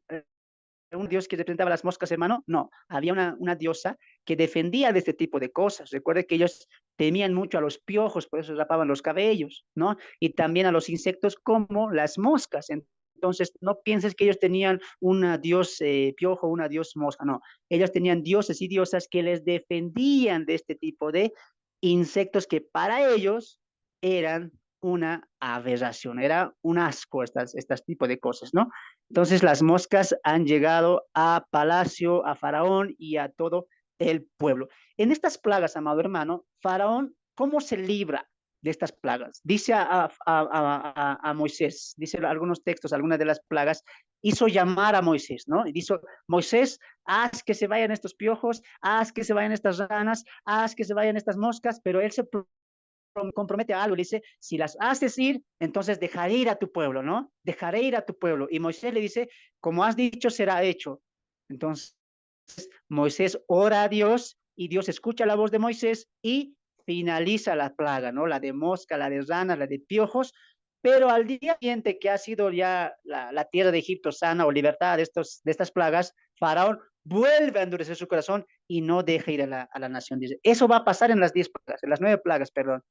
que representaba las moscas, hermano. No, había una diosa que defendía de este tipo de cosas. Recuerde que ellos temían mucho a los piojos, por eso rapaban los cabellos, ¿no? Y también a los insectos como las moscas. Entonces, no pienses que ellos tenían una dios piojo, una dios mosca, no. Ellos tenían dioses y diosas que les defendían de este tipo de insectos que para ellos eran una aberración, era un asco estas tipos de cosas, ¿no? Entonces las moscas han llegado a Palacio, a Faraón y a todo el pueblo. En estas plagas, amado hermano, Faraón, ¿cómo se libra? de estas plagas. Dice a Moisés, dice algunos textos, algunas de las plagas, hizo llamar a Moisés, ¿no? Y dijo, Moisés, haz que se vayan estos piojos, haz que se vayan estas ranas, haz que se vayan estas moscas, pero él se compromete a algo, le dice, si las haces ir, entonces dejaré ir a tu pueblo, ¿no? Dejaré ir a tu pueblo. Y Moisés le dice, como has dicho, será hecho. Entonces, Moisés ora a Dios y Dios escucha la voz de Moisés y finaliza la plaga, ¿no? La de mosca, la de ranas, la de piojos, pero al día siguiente que ha sido ya la tierra de Egipto sana o libertada de estas plagas, Faraón vuelve a endurecer su corazón y no deja ir a la nación. Dice, eso va a pasar en las 10 plagas, en las 9 plagas, perdón.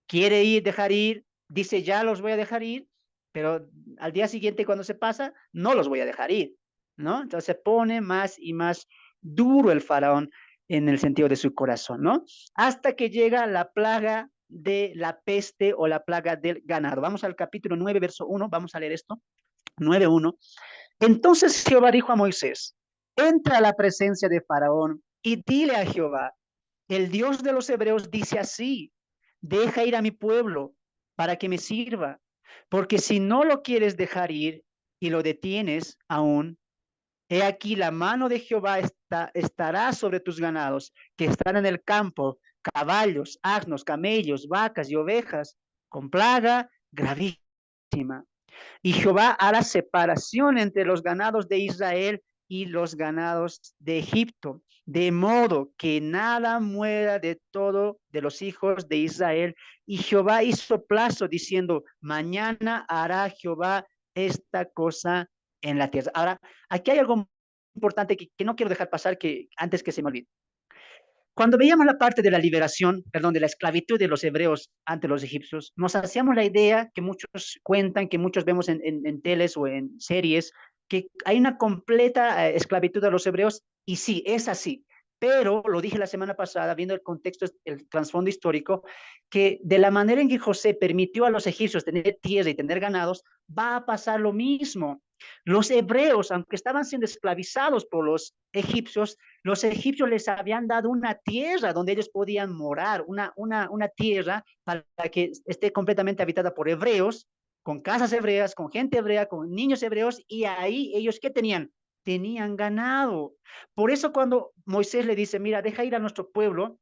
Quiere ir, dejar ir, dice, ya los voy a dejar ir, pero al día siguiente cuando se pasa, no los voy a dejar ir, ¿no? Entonces se pone más y más duro el faraón en el sentido de su corazón, ¿no? Hasta que llega la plaga de la peste o la plaga del ganado. Vamos al capítulo 9, verso 1, vamos a leer esto, 9:1. Entonces Jehová dijo a Moisés, entra a la presencia de Faraón y dile a Jehová, el Dios de los hebreos dice así, deja ir a mi pueblo para que me sirva, porque si no lo quieres dejar ir y lo detienes aún, he aquí la mano de Jehová estará sobre tus ganados que están en el campo, caballos, asnos, camellos, vacas y ovejas, con plaga gravísima. Y Jehová hará separación entre los ganados de Israel y los ganados de Egipto, de modo que nada muera de todo de los hijos de Israel. Y Jehová hizo plazo diciendo, mañana hará Jehová esta cosa en la tierra. Ahora, aquí hay algo importante que no quiero dejar pasar que antes que se me olvide. Cuando veíamos la parte de la liberación, perdón, de la esclavitud de los hebreos ante los egipcios, nos hacíamos la idea que muchos cuentan, que muchos vemos en teles o en series, que hay una completa esclavitud de los hebreos, y sí, es así. Pero, lo dije la semana pasada, viendo el contexto, el trasfondo histórico, que de la manera en que José permitió a los egipcios tener tierra y tener ganados, va a pasar lo mismo. Los hebreos, aunque estaban siendo esclavizados por los egipcios les habían dado una tierra donde ellos podían morar, una tierra para que esté completamente habitada por hebreos, con casas hebreas, con gente hebrea, con niños hebreos, y ahí ellos, ¿qué tenían? Tenían ganado. Por eso cuando Moisés le dice, mira, deja ir a nuestro pueblo,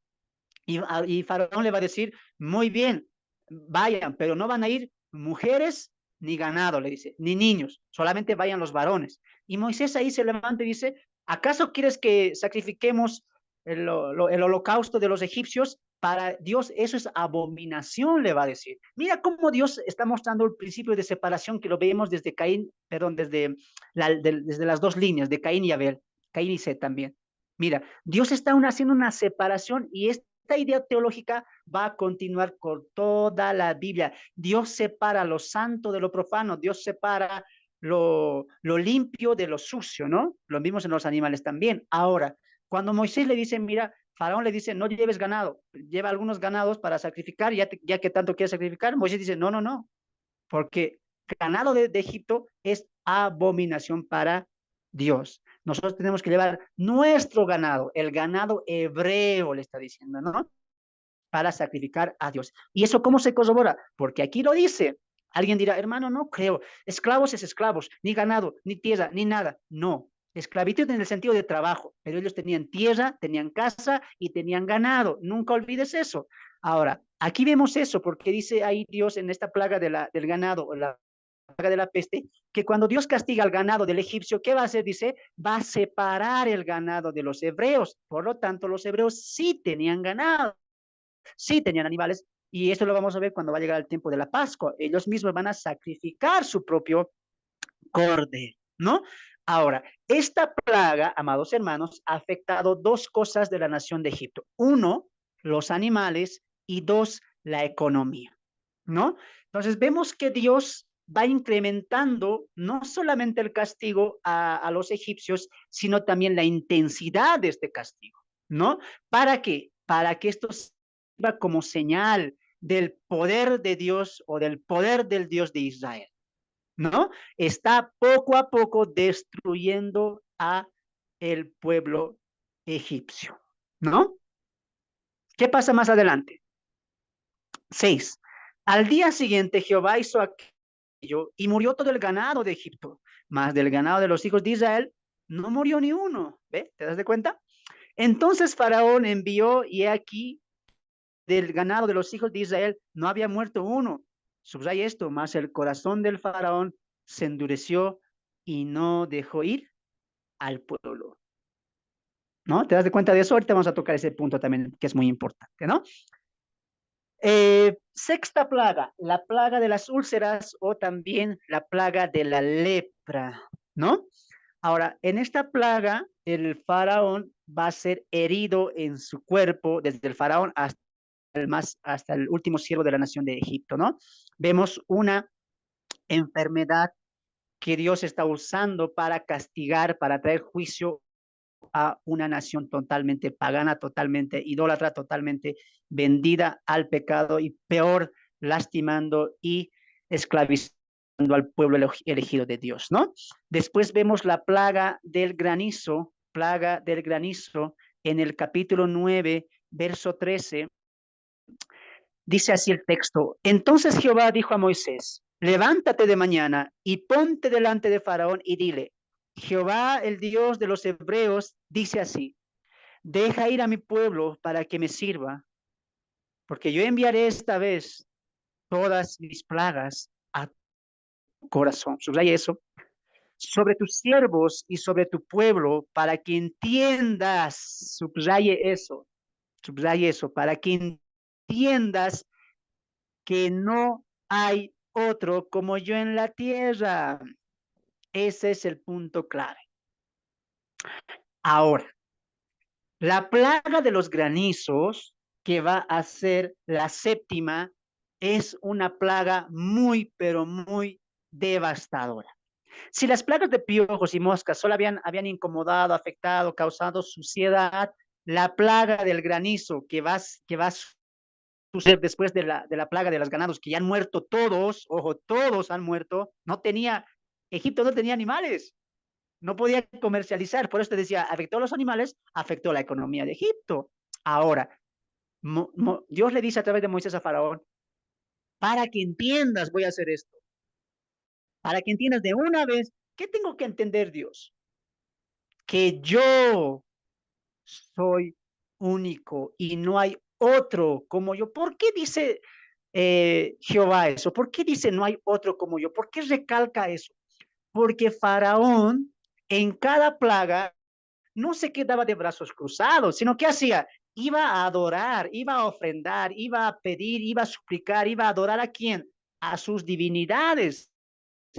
y Faraón le va a decir, muy bien, vayan, pero no van a ir mujeres ni ganado, le dice, ni niños, solamente vayan los varones. Y Moisés ahí se levanta y dice, ¿acaso quieres que sacrifiquemos el holocausto de los egipcios? Para Dios eso es abominación, le va a decir. Mira cómo Dios está mostrando el principio de separación que lo vemos desde Caín, perdón, desde las dos líneas, de Caín y Abel, Caín y Set también. Mira, Dios está haciendo una separación y esta idea teológica va a continuar con toda la Biblia. Dios separa lo santo de lo profano, Dios separa lo limpio de lo sucio, ¿no? Lo vimos en los animales también. Ahora, cuando Moisés le dice, mira, Faraón le dice, no lleves ganado, lleva algunos ganados para sacrificar, ya que tanto quieres sacrificar, Moisés dice, no, no, no, porque ganado de Egipto es abominación para Dios. Nosotros tenemos que llevar nuestro ganado, el ganado hebreo, le está diciendo, ¿no? Para sacrificar a Dios. ¿Y eso cómo se corrobora? Porque aquí lo dice. Alguien dirá, hermano, no creo. Esclavos es esclavos, ni ganado, ni tierra, ni nada. No. Esclavitud en el sentido de trabajo, pero ellos tenían tierra, tenían casa y tenían ganado. Nunca olvides eso. Ahora, aquí vemos eso porque dice ahí Dios en esta plaga del ganado, la plaga de la peste, que cuando Dios castiga al ganado del egipcio, ¿qué va a hacer? Dice, va a separar el ganado de los hebreos. Por lo tanto, los hebreos sí tenían ganado, sí tenían animales, y esto lo vamos a ver cuando va a llegar el tiempo de la Pascua. Ellos mismos van a sacrificar su propio cordero, ¿no? Ahora, esta plaga, amados hermanos, ha afectado dos cosas de la nación de Egipto. Uno, los animales, y dos, la economía, ¿no? Entonces vemos que Dios va incrementando no solamente el castigo a los egipcios, sino también la intensidad de este castigo, ¿no? ¿Para qué? Para que esto sirva como señal del poder de Dios o del poder del Dios de Israel, ¿no? Está poco a poco destruyendo a el pueblo egipcio, ¿no? ¿Qué pasa más adelante? 6. Al día siguiente Jehová hizo aquello y murió todo el ganado de Egipto, mas del ganado de los hijos de Israel no murió ni uno. ¿Ve? ¿Te das de cuenta? Entonces Faraón envió y he aquí del ganado de los hijos de Israel no había muerto uno. Subraya esto, mas el corazón del Faraón se endureció y no dejó ir al pueblo. ¿No? ¿Te das de cuenta de eso? Ahorita vamos a tocar ese punto también, que es muy importante, ¿no? Sexta plaga, la plaga de las úlceras o también la plaga de la lepra, ¿no? Ahora, en esta plaga, el faraón va a ser herido en su cuerpo, desde el faraón hasta el último siervo de la nación de Egipto, ¿no? Vemos una enfermedad que Dios está usando para castigar, para traer juicio a una nación totalmente pagana, totalmente idólatra, totalmente vendida al pecado y peor, lastimando y esclavizando al pueblo elegido de Dios, ¿no? Después vemos la plaga del granizo en el capítulo 9, verso 13. Dice así el texto: entonces Jehová dijo a Moisés: levántate de mañana y ponte delante de Faraón y dile: Jehová, el Dios de los hebreos, dice así: deja ir a mi pueblo para que me sirva, porque yo enviaré esta vez todas mis plagas a tu corazón. Subraya eso. Sobre tus siervos y sobre tu pueblo, para que entiendas, subraye eso, para que entiendas que no hay otro como yo en la tierra. Ese es el punto clave. Ahora, la plaga de los granizos, que va a ser la séptima, es una plaga muy, pero muy devastadora. Si las plagas de piojos y moscas solo habían incomodado, afectado, causado suciedad, la plaga del granizo que va a suceder después de la plaga de los ganados, que ya han muerto todos, ojo, todos han muerto, Egipto no tenía animales, no podía comercializar, por eso te decía, afectó a los animales, afectó la economía de Egipto. Ahora, Dios le dice a través de Moisés a Faraón: para que entiendas voy a hacer esto, para que entiendas de una vez, ¿qué tengo que entender, Dios? Que yo soy único y no hay otro como yo. ¿Por qué dice Jehová eso? ¿Por qué dice no hay otro como yo? ¿Por qué recalca eso? Porque Faraón en cada plaga no se quedaba de brazos cruzados, sino que hacía, iba a adorar, iba a ofrendar, iba a pedir, iba a suplicar, iba a adorar ¿a quién? A sus divinidades.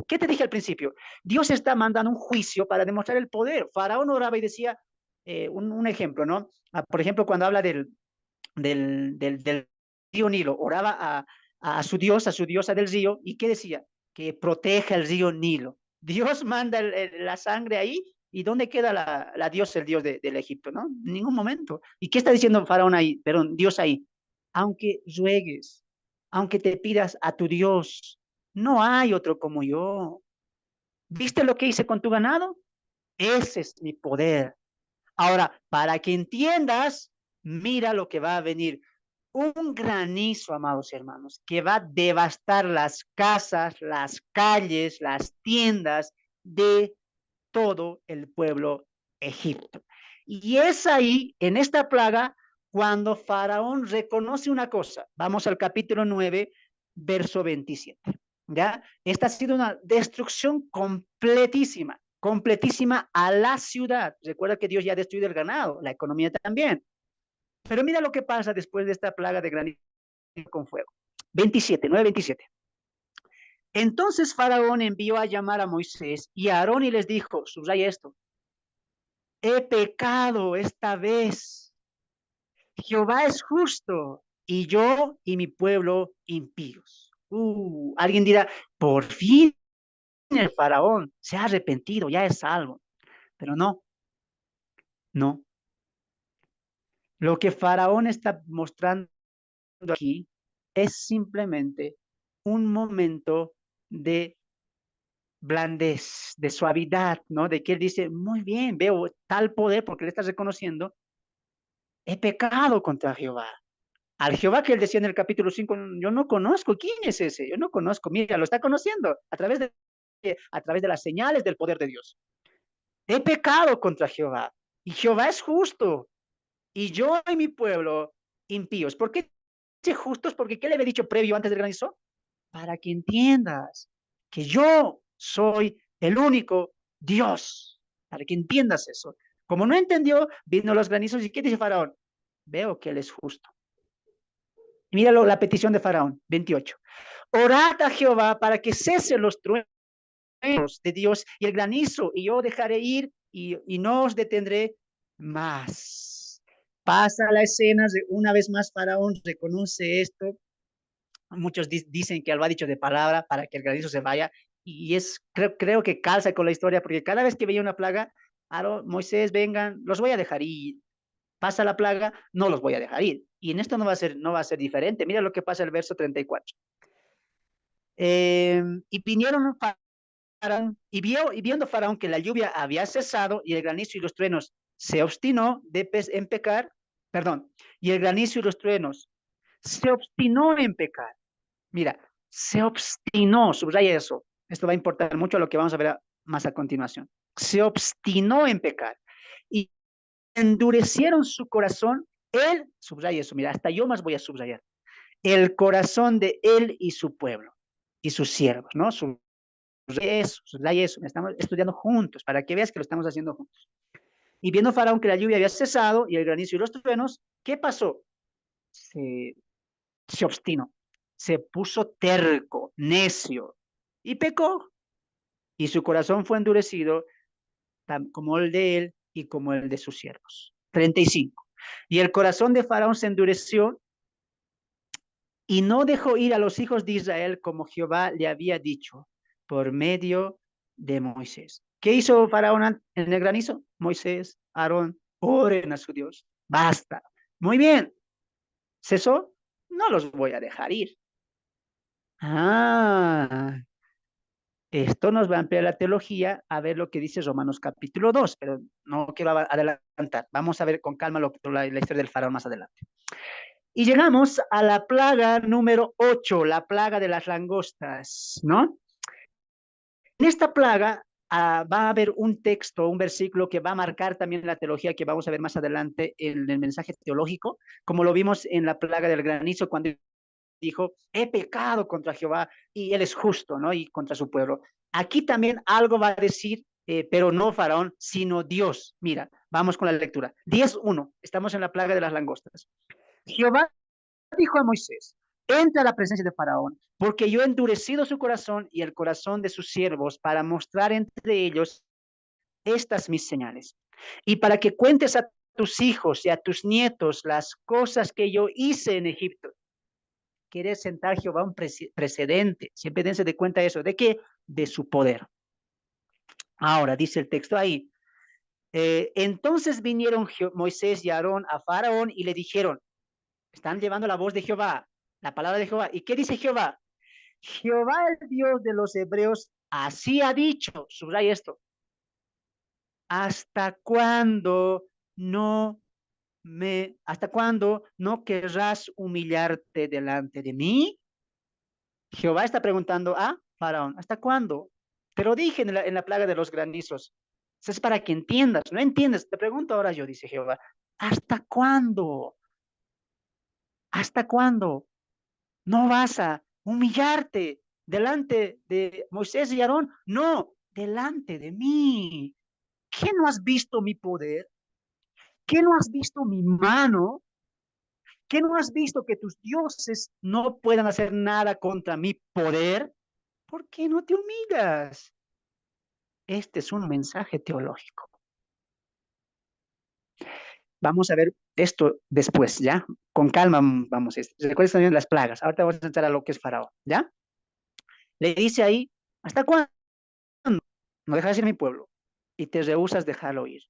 ¿Qué te dije al principio? Dios está mandando un juicio para demostrar el poder. Faraón oraba y decía, un ejemplo, ¿no? Por ejemplo, cuando habla del río Nilo, oraba a su Dios, a su diosa del río, ¿y qué decía? Que proteja el río Nilo. Dios manda la sangre ahí, ¿y dónde queda la diosa, el Dios del Egipto? ¿No? En ningún momento. ¿Y qué está diciendo Faraón ahí? Perdón, Dios ahí. Aunque ruegues, aunque te pidas a tu Dios, no hay otro como yo. ¿Viste lo que hice con tu ganado? Ese es mi poder. Ahora, para que entiendas, mira lo que va a venir. Un granizo, amados hermanos, que va a devastar las casas, las calles, las tiendas de todo el pueblo Egipto. Y es ahí, en esta plaga, cuando Faraón reconoce una cosa. Vamos al capítulo 9, verso 27. ¿Ya? Esta ha sido una destrucción completísima, completísima a la ciudad. Recuerda que Dios ya ha destruido el ganado, la economía también. Pero mira lo que pasa después de esta plaga de granizo con fuego. 27, 9:27. Entonces Faraón envió a llamar a Moisés y a Aarón y les dijo, subraya esto: he pecado esta vez. Jehová es justo y yo y mi pueblo impíos. Alguien dirá, por fin el faraón se ha arrepentido, ya es salvo. Pero no, no. Lo que Faraón está mostrando aquí es simplemente un momento de blandez, de suavidad, ¿no? De que él dice, muy bien, veo tal poder porque le estás reconociendo, he pecado contra Jehová. Al Jehová que él decía en el capítulo 5, yo no conozco, ¿quién es ese? Yo no conozco, mira, lo está conociendo a través de las señales del poder de Dios. He pecado contra Jehová, y Jehová es justo, y yo y mi pueblo impíos. ¿Por qué dice justos? Porque ¿qué le había dicho previo antes del granizo? Para que entiendas que yo soy el único Dios, para que entiendas eso. Como no entendió, vino los granizos, ¿y qué dice Faraón? Veo que él es justo. Míralo, la petición de Faraón, 28. Orad a Jehová para que cesen los truenos de Dios y el granizo, y yo dejaré ir y no os detendré más. Pasa la escena, una vez más Faraón reconoce esto. Muchos dicen que lo ha dicho de palabra para que el granizo se vaya, y creo que calza con la historia, porque cada vez que veía una plaga, Aarón, Moisés, vengan, los voy a dejar ir. Pasa la plaga, no los voy a dejar ir. Y en esto no va a ser diferente. Mira lo que pasa el verso 34. Y vinieron Faraón, y viendo Faraón que la lluvia había cesado y el granizo y los truenos se obstinó en pecar, perdón, y el granizo y los truenos se obstinó en pecar. Mira, se obstinó, subraya eso. Esto va a importar mucho a lo que vamos a ver más a continuación. Se obstinó en pecar y endurecieron su corazón. Él, subraya eso, mira, hasta yo más voy a subrayar. El corazón de él y su pueblo y sus siervos, ¿no? Eso, subraya eso. Estamos estudiando juntos para que veas que lo estamos haciendo juntos. Y viendo Faraón que la lluvia había cesado y el granizo y los truenos, ¿qué pasó? Se obstinó, se puso terco, necio y pecó. Y su corazón fue endurecido como el de él y como el de sus siervos. 35. Y el corazón de Faraón se endureció y no dejó ir a los hijos de Israel como Jehová le había dicho por medio de Moisés. ¿Qué hizo Faraón en el granizo? Moisés, Aarón, oren a su Dios. Basta. Muy bien. ¿Cesó? No los voy a dejar ir. Ah, esto nos va a ampliar la teología a ver lo que dice Romanos capítulo 2, pero no quiero adelantar. Vamos a ver con calma la historia del faraón más adelante. Y llegamos a la plaga número 8, la plaga de las langostas, ¿no? En esta plaga va a haber un texto, un versículo que va a marcar también la teología que vamos a ver más adelante en el mensaje teológico, como lo vimos en la plaga del granizo cuando dijo, he pecado contra Jehová y él es justo, ¿no? Y contra su pueblo. Aquí también algo va a decir, pero no Faraón, sino Dios. Mira, vamos con la lectura. 10:1, estamos en la plaga de las langostas. Jehová dijo a Moisés, entra a la presencia de Faraón, porque yo he endurecido su corazón y el corazón de sus siervos para mostrar entre ellos estas mis señales. Y para que cuentes a tus hijos y a tus nietos las cosas que yo hice en Egipto. Quiere sentar Jehová un precedente. Siempre dense de cuenta eso. ¿De qué? De su poder. Ahora, dice el texto ahí. Entonces vinieron Moisés y Aarón a Faraón y le dijeron, están llevando la voz de Jehová, la palabra de Jehová. ¿Y qué dice Jehová? Jehová, el Dios de los hebreos, así ha dicho, subraya esto, ¿hasta cuándo hasta cuándo no querrás humillarte delante de mí? Jehová está preguntando a Faraón, ¿hasta cuándo? Te lo dije en la plaga de los granizos. Eso es para que entiendas, no entiendes. Te pregunto ahora yo, dice Jehová, ¿hasta cuándo? ¿Hasta cuándo no vas a humillarte delante de Moisés y Aarón? No, delante de mí. ¿Qué no has visto mi poder? ¿Qué no has visto mi mano? ¿Qué no has visto que tus dioses no puedan hacer nada contra mi poder? ¿Por qué no te humillas? Este es un mensaje teológico. Vamos a ver esto después, ¿ya? Con calma vamos. Recuerden también las plagas. Ahorita vamos a entrar a lo que es Faraón, ¿ya? Le dice ahí, ¿hasta cuándo no dejas ir a mi pueblo? Y te rehusas dejarlo ir.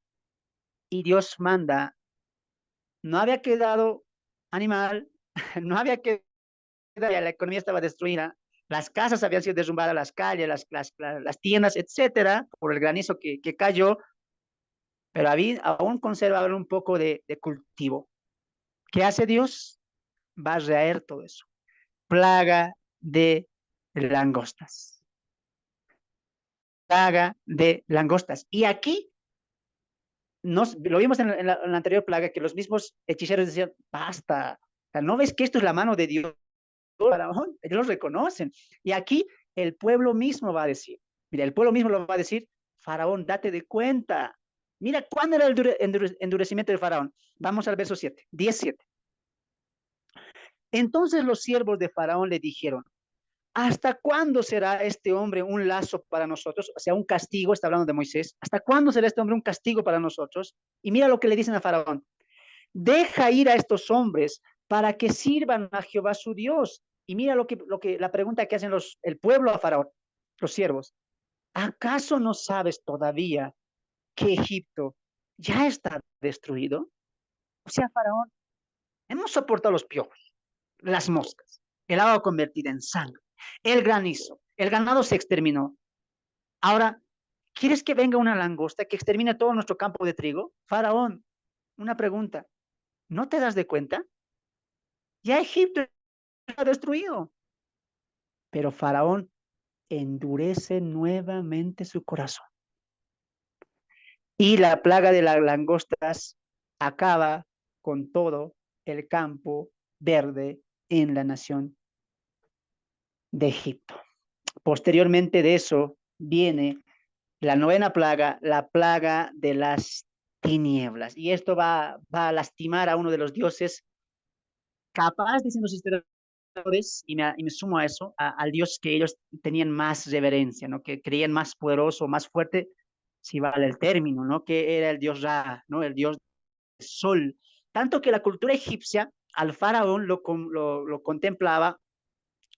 Y Dios manda, no había quedado animal, no había quedado, la economía estaba destruida, las casas habían sido derrumbadas, las calles, las tiendas, etcétera, por el granizo que cayó, pero aún conservaban un poco de cultivo. ¿Qué hace Dios? va a raer todo eso. Plaga de langostas. Plaga de langostas. Y aquí lo vimos en la anterior plaga, que los mismos hechiceros decían, basta, o sea, ¿no ves que esto es la mano de Dios? Faraón? Ellos lo reconocen. Y aquí el pueblo mismo va a decir, mira, el pueblo mismo lo va a decir, Faraón, date de cuenta. Mira, ¿cuándo era el endurecimiento de Faraón? Vamos al verso 7, 17. Entonces los siervos de Faraón le dijeron, ¿hasta cuándo será este hombre un lazo para nosotros? O sea, un castigo, está hablando de Moisés. ¿Hasta cuándo será este hombre un castigo para nosotros? Y mira lo que le dicen a Faraón. Deja ir a estos hombres para que sirvan a Jehová su Dios. Y mira la pregunta que hacen el pueblo a Faraón, los siervos. ¿Acaso no sabes todavía que Egipto ya está destruido? O sea, Faraón, hemos soportado los piojos, las moscas, el agua convertida en sangre, el granizo, el ganado se exterminó. Ahora, ¿quieres que venga una langosta que extermine todo nuestro campo de trigo? Faraón, una pregunta, ¿no te das de cuenta? Ya Egipto está destruido. Pero Faraón endurece nuevamente su corazón. Y la plaga de las langostas acaba con todo el campo verde en la nación de Egipto. Posteriormente de eso viene la novena plaga, la plaga de las tinieblas. Y esto va a lastimar a uno de los dioses, capaz, dicen los historiadores, y me sumo a eso, al dios que ellos tenían más reverencia, ¿no? Que creían más poderoso, más fuerte, si vale el término, ¿no? Que era el dios Ra, ¿no? El dios del sol. Tanto que la cultura egipcia al faraón lo contemplaba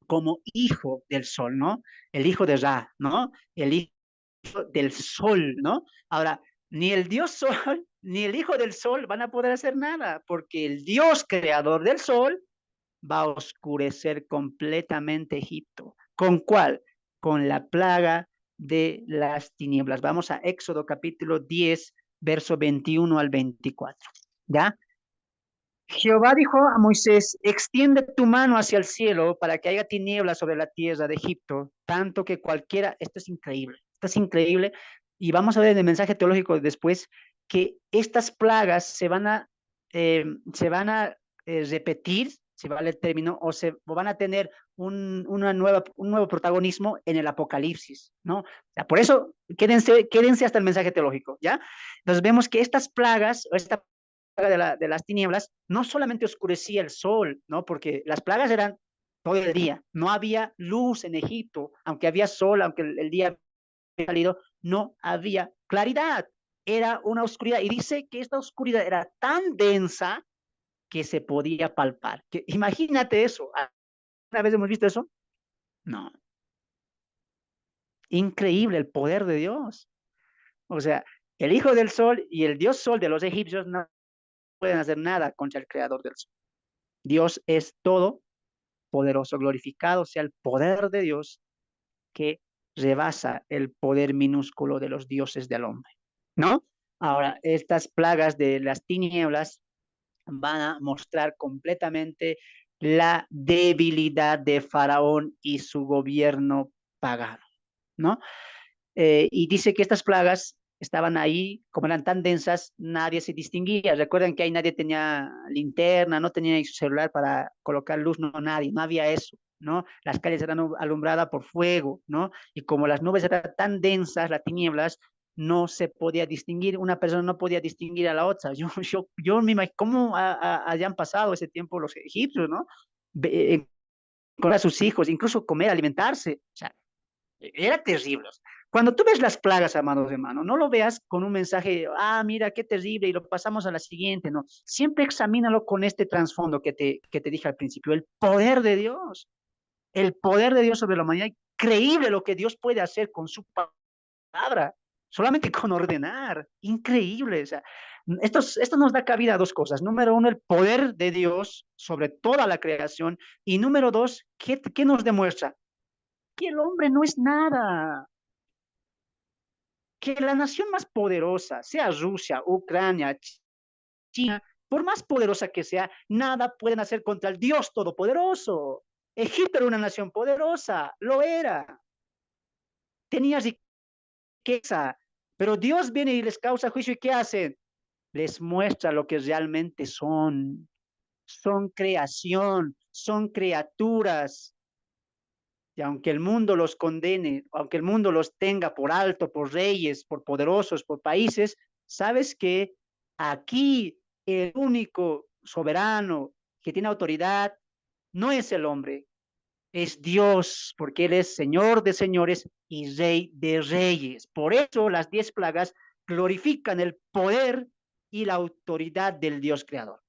como hijo del sol, ¿no? El hijo de Ra, ¿no? El hijo del sol, ¿no? Ahora, ni el dios sol ni el hijo del sol van a poder hacer nada, porque el dios creador del sol va a oscurecer completamente Egipto. ¿Con cuál? Con la plaga de las tinieblas. Vamos a Éxodo capítulo 10, verso 21 al 24. ¿Ya? Jehová dijo a Moisés, extiende tu mano hacia el cielo para que haya tinieblas sobre la tierra de Egipto, tanto que cualquiera, esto es increíble, y vamos a ver en el mensaje teológico después, que estas plagas se van a repetir, si vale el término, o van a tener un nuevo protagonismo en el Apocalipsis, ¿no? O sea, por eso, quédense hasta el mensaje teológico, ¿ya? Entonces vemos que estas plagas, o esta de las tinieblas, no solamente oscurecía el sol, ¿no? Porque las plagas eran todo el día, no había luz en Egipto, aunque había sol, aunque el día había salido, no había claridad, era una oscuridad. Y dice que esta oscuridad era tan densa que se podía palpar. Imagínate eso. ¿Una vez hemos visto eso? No. Increíble el poder de Dios. O sea, el hijo del sol y el dios sol de los egipcios no pueden hacer nada contra el creador del sol. Dios es todo poderoso, glorificado sea el poder de Dios que rebasa el poder minúsculo de los dioses del hombre, ¿no? Ahora, estas plagas de las tinieblas van a mostrar completamente la debilidad de Faraón y su gobierno pagano, ¿no? Y dice que estas plagas estaban ahí, como eran tan densas, nadie se distinguía. Recuerden que ahí nadie tenía linterna, no tenía su celular para colocar luz, no, nadie, no había eso, ¿no? Las calles eran alumbradas por fuego, ¿no? Y como las nubes eran tan densas, las tinieblas, no se podía distinguir, una persona no podía distinguir a la otra. Yo me imagino cómo hayan pasado ese tiempo los egipcios, ¿no? Con a sus hijos, incluso comer, alimentarse. O sea, era terrible. Cuando tú ves las plagas, amados hermanos, no lo veas con un mensaje, mira, qué terrible, y lo pasamos a la siguiente, no. Siempre examínalo con este trasfondo que te dije al principio, el poder de Dios sobre la humanidad, increíble lo que Dios puede hacer con su palabra, solamente con ordenar, increíble. O sea, esto nos da cabida a dos cosas. Número uno, el poder de Dios sobre toda la creación, y número dos, ¿qué nos demuestra? Que el hombre no es nada, que la nación más poderosa, sea Rusia, Ucrania, China, por más poderosa que sea, nada pueden hacer contra el Dios Todopoderoso. Egipto era una nación poderosa, lo era, tenía riqueza, pero Dios viene y les causa juicio y ¿qué hacen? Les muestra lo que realmente son. Son creación, son criaturas. Y aunque el mundo los condene, aunque el mundo los tenga por alto, por reyes, por poderosos, por países, sabes que aquí el único soberano que tiene autoridad no es el hombre, es Dios, porque Él es Señor de señores y Rey de reyes. Por eso las 10 plagas glorifican el poder y la autoridad del Dios creador.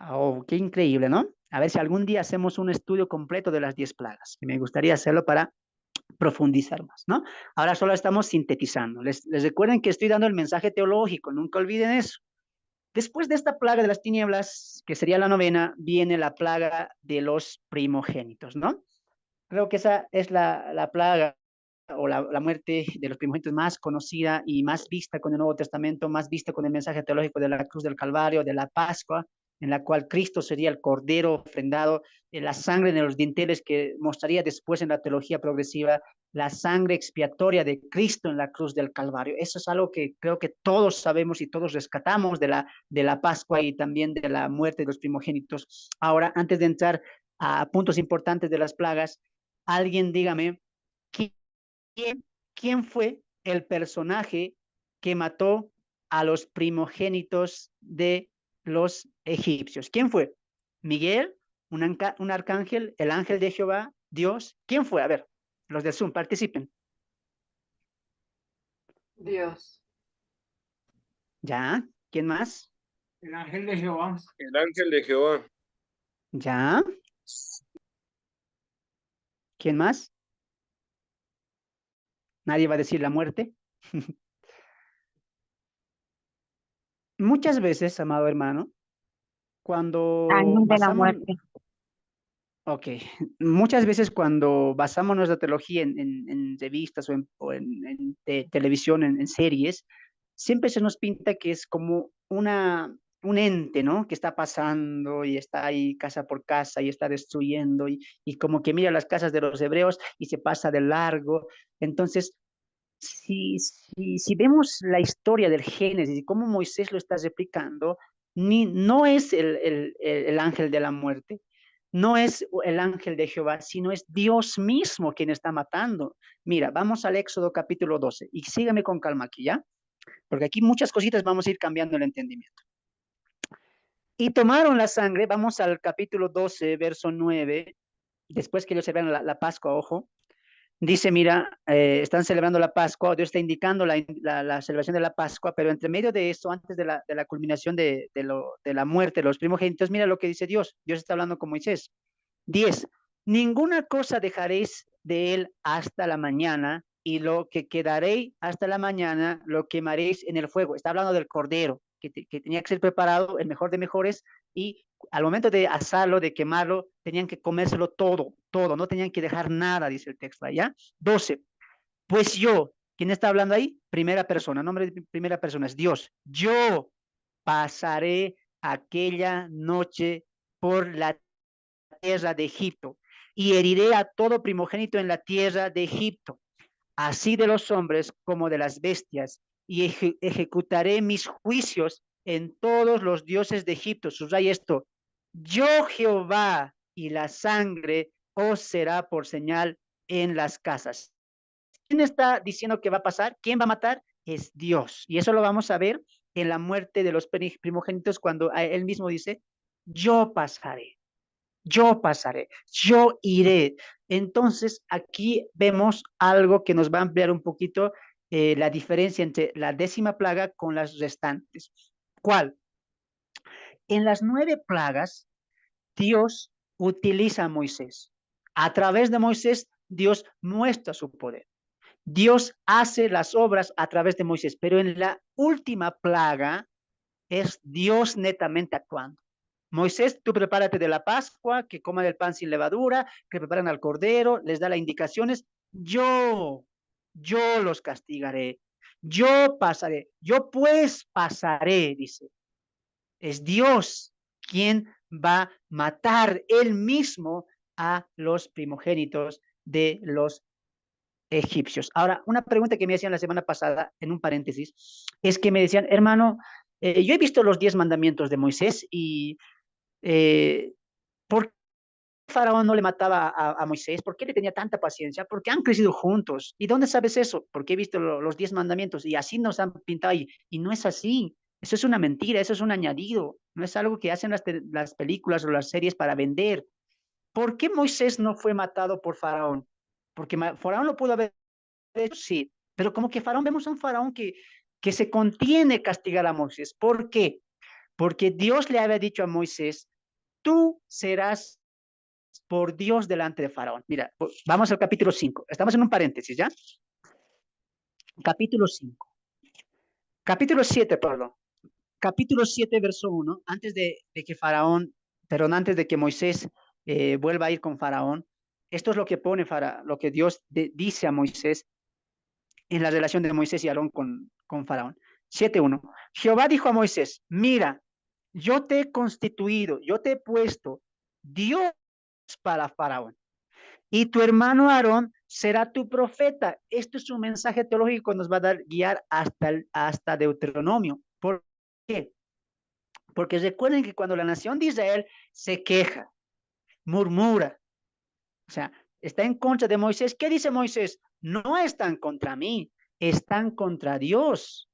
Oh, qué increíble, ¿no? A ver si algún día hacemos un estudio completo de las 10 plagas. Me gustaría hacerlo para profundizar más, ¿no? Ahora solo estamos sintetizando. Les recuerden que estoy dando el mensaje teológico, nunca olviden eso. Después de esta plaga de las tinieblas, que sería la novena, viene la plaga de los primogénitos, ¿no? Creo que esa es la plaga o la muerte de los primogénitos más conocida y más vista con el Nuevo Testamento, más vista con el mensaje teológico de la cruz del Calvario, de la Pascua, en la cual Cristo sería el cordero ofrendado, la sangre de los dinteles que mostraría después en la teología progresiva, la sangre expiatoria de Cristo en la cruz del Calvario. Eso es algo que creo que todos sabemos y todos rescatamos de la Pascua y también de la muerte de los primogénitos. Ahora, antes de entrar a puntos importantes de las plagas, alguien dígame, ¿quién, quién fue el personaje que mató a los primogénitos de los egipcios? ¿Quién fue? ¿Miguel? ¿Un arcángel? ¿El ángel de Jehová? ¿Dios? ¿Quién fue? A ver, los de Zoom, participen. Dios. ¿Ya? ¿Quién más? El ángel de Jehová. El ángel de Jehová. ¿Ya? ¿Quién más? Nadie va a decir la muerte. Muchas veces, amado hermano, cuando Ángel de la basamos, muerte. ok, muchas veces cuando basamos nuestra teología en revistas o en televisión, en series, siempre se nos pinta que es como un ente, ¿no? Que está pasando y está ahí casa por casa y está destruyendo y como que mira las casas de los hebreos y se pasa de largo. Entonces, si vemos la historia del Génesis y cómo Moisés lo está replicando, no es el ángel de la muerte, no es el ángel de Jehová, sino es Dios mismo quien está matando. Mira, vamos al Éxodo capítulo 12 y sígame con calma aquí, ¿ya? Porque aquí muchas cositas vamos a ir cambiando el entendimiento. Y tomaron la sangre, vamos al capítulo 12, verso 9, después que ellos se vean la Pascua, ojo, dice, mira, están celebrando la Pascua, Dios está indicando la celebración de la Pascua, pero entre medio de esto, antes de la culminación de la muerte de los primogénitos, mira lo que dice Dios. Dios está hablando con Moisés. 10. Ninguna cosa dejaréis de él hasta la mañana, y lo que quedaréis hasta la mañana lo quemaréis en el fuego. Está hablando del cordero, que tenía que ser preparado, el mejor de mejores, y al momento de asarlo, de quemarlo, tenían que comérselo todo, todo, no tenían que dejar nada, dice el texto allá. 12. Pues yo, ¿quién está hablando ahí? Primera persona, nombre de primera persona es Dios. Yo pasaré aquella noche por la tierra de Egipto y heriré a todo primogénito en la tierra de Egipto, así de los hombres como de las bestias, y ejecutaré mis juicios en todos los dioses de Egipto. Subraya esto, yo Jehová, y la sangre os será por señal en las casas. ¿Quién está diciendo que va a pasar? ¿Quién va a matar? Es Dios. Y eso lo vamos a ver en la muerte de los primogénitos cuando él mismo dice, yo pasaré, yo iré. Entonces, aquí vemos algo que nos va a ampliar un poquito la diferencia entre la 10ª plaga con las restantes. ¿Cuál? En las 9 plagas, Dios utiliza a Moisés. A través de Moisés, Dios muestra su poder. Dios hace las obras a través de Moisés, pero en la última plaga es Dios netamente actuando. Moisés, tú prepárate de la Pascua, que coman el pan sin levadura, que preparan al cordero, les da las indicaciones. Yo los castigaré. Yo pasaré, yo pues pasaré, dice. Es Dios quien va a matar él mismo a los primogénitos de los egipcios. Ahora, una pregunta que me hacían la semana pasada, en un paréntesis, es que me decían, hermano, yo he visto los 10 mandamientos de Moisés y ¿por qué Faraón no le mataba a Moisés? ¿Por qué le tenía tanta paciencia? Porque han crecido juntos. ¿Y dónde sabes eso? Porque he visto los 10 mandamientos y así nos han pintado y no es así. Eso es una mentira, eso es un añadido. No es algo que hacen las películas o las series para vender. ¿Por qué Moisés no fue matado por Faraón? Porque Faraón lo pudo haber hecho, sí, pero como que Faraón, vemos a un Faraón que se contiene castigar a Moisés. ¿Por qué? Porque Dios le había dicho a Moisés, tú serás por Dios delante de Faraón. Mira, vamos al capítulo 5. Estamos en un paréntesis, ¿ya? Capítulo 5. Capítulo 7, perdón. Capítulo 7, verso 1. Antes de que Faraón, perdón, antes de que Moisés vuelva a ir con Faraón, esto es lo que pone lo que Dios dice a Moisés en la relación de Moisés y Aarón con Faraón. 7:1. Jehová dijo a Moisés, mira, yo te he constituido, yo te he puesto Dios para Faraón. Y tu hermano Aarón será tu profeta. Esto es un mensaje teológico que nos va a dar guiar hasta Deuteronomio. ¿Por qué? Porque recuerden que cuando la nación de Israel se queja, murmura, o sea, está en contra de Moisés, ¿qué dice Moisés? No están contra mí, están contra Dios.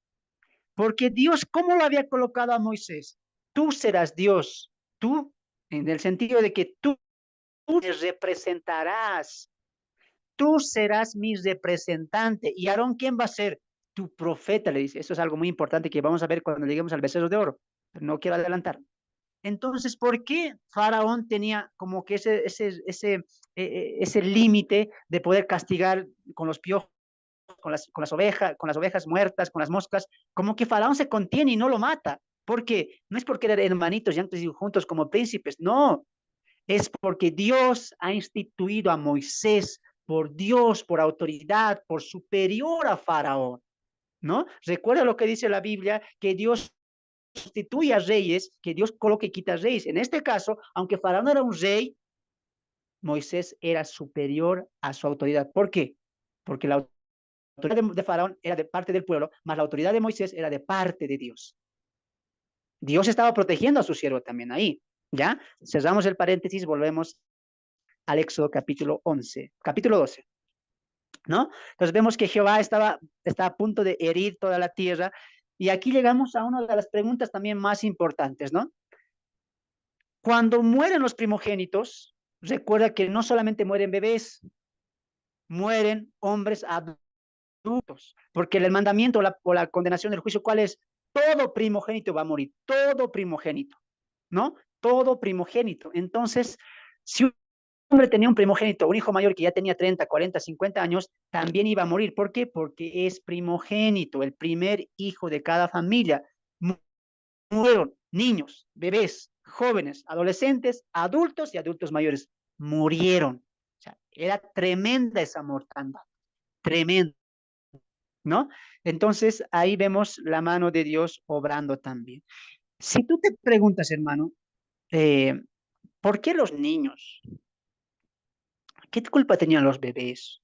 Porque Dios, ¿cómo lo había colocado a Moisés? Tú serás Dios, tú, en el sentido de que tú me representarás. Tú serás mi representante. ¿Y Aarón quién va a ser? Tu profeta, le dice. Eso es algo muy importante que vamos a ver cuando lleguemos al becerro de oro. Pero no quiero adelantar. Entonces, ¿por qué Faraón tenía como que ese límite de poder castigar con los piojos, con las ovejas muertas, con las moscas? Como que Faraón se contiene y no lo mata. ¿Por qué? No es porque eran hermanitos y han crecido juntos como príncipes, no, es porque Dios ha instituido a Moisés por Dios, por autoridad, por superior a Faraón, ¿no? Recuerda lo que dice la Biblia, que Dios instituye a reyes, que Dios coloca y quita reyes. En este caso, aunque Faraón era un rey, Moisés era superior a su autoridad. ¿Por qué? Porque la autoridad de Faraón era de parte del pueblo, más la autoridad de Moisés era de parte de Dios. Dios estaba protegiendo a su siervo también ahí, ¿ya? Cerramos el paréntesis, volvemos al Éxodo capítulo 11, capítulo 12, ¿no? Entonces vemos que Jehová está a punto de herir toda la tierra y aquí llegamos a una de las preguntas también más importantes, ¿no? Cuando mueren los primogénitos, recuerda que no solamente mueren bebés, mueren hombres adultos, porque el mandamiento o la condenación del juicio, ¿cuál es? Todo primogénito va a morir, todo primogénito, ¿no? Todo primogénito. Entonces, si un hombre tenía un primogénito, un hijo mayor que ya tenía 30, 40, 50 años, también iba a morir. ¿Por qué? Porque es primogénito, el primer hijo de cada familia. Murieron niños, bebés, jóvenes, adolescentes, adultos y adultos mayores. Murieron. O sea, era tremenda esa mortandad, tremenda, ¿no? Entonces, ahí vemos la mano de Dios obrando también. Si tú te preguntas, hermano, ¿por qué los niños? ¿Qué culpa tenían los bebés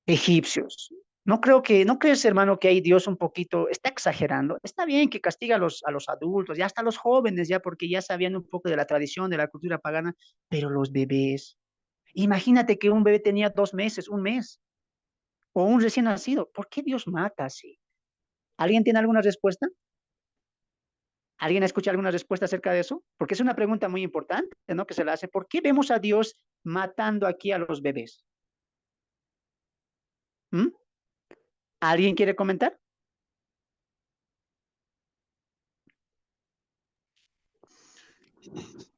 egipcios? No crees, hermano, que ahí Dios un poquito está exagerando. Está bien que castiga a los adultos, ya hasta a los jóvenes, ya porque ya sabían un poco de la tradición, de la cultura pagana, pero los bebés. Imagínate que un bebé tenía 2 meses, un mes, o un recién nacido. ¿Por qué Dios mata así? ¿Alguien tiene alguna respuesta? ¿Alguien ha escuchado alguna respuesta acerca de eso? Porque es una pregunta muy importante, ¿no? Que se la hace. ¿Por qué vemos a Dios matando aquí a los bebés? ¿Mm? ¿Alguien quiere comentar?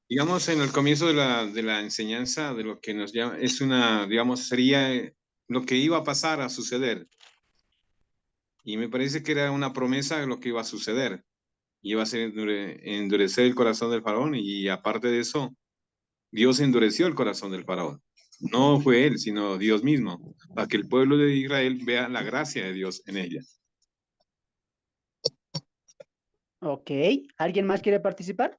Digamos, en el comienzo de la enseñanza, de lo que nos llama, es una, digamos, sería lo que iba a pasar a suceder. Y me parece que era una promesa de lo que iba a suceder. Iba a ser endurecer el corazón del faraón y aparte de eso, Dios endureció el corazón del faraón. No fue él, sino Dios mismo, para que el pueblo de Israel vea la gracia de Dios en ella. Ok, ¿alguien más quiere participar?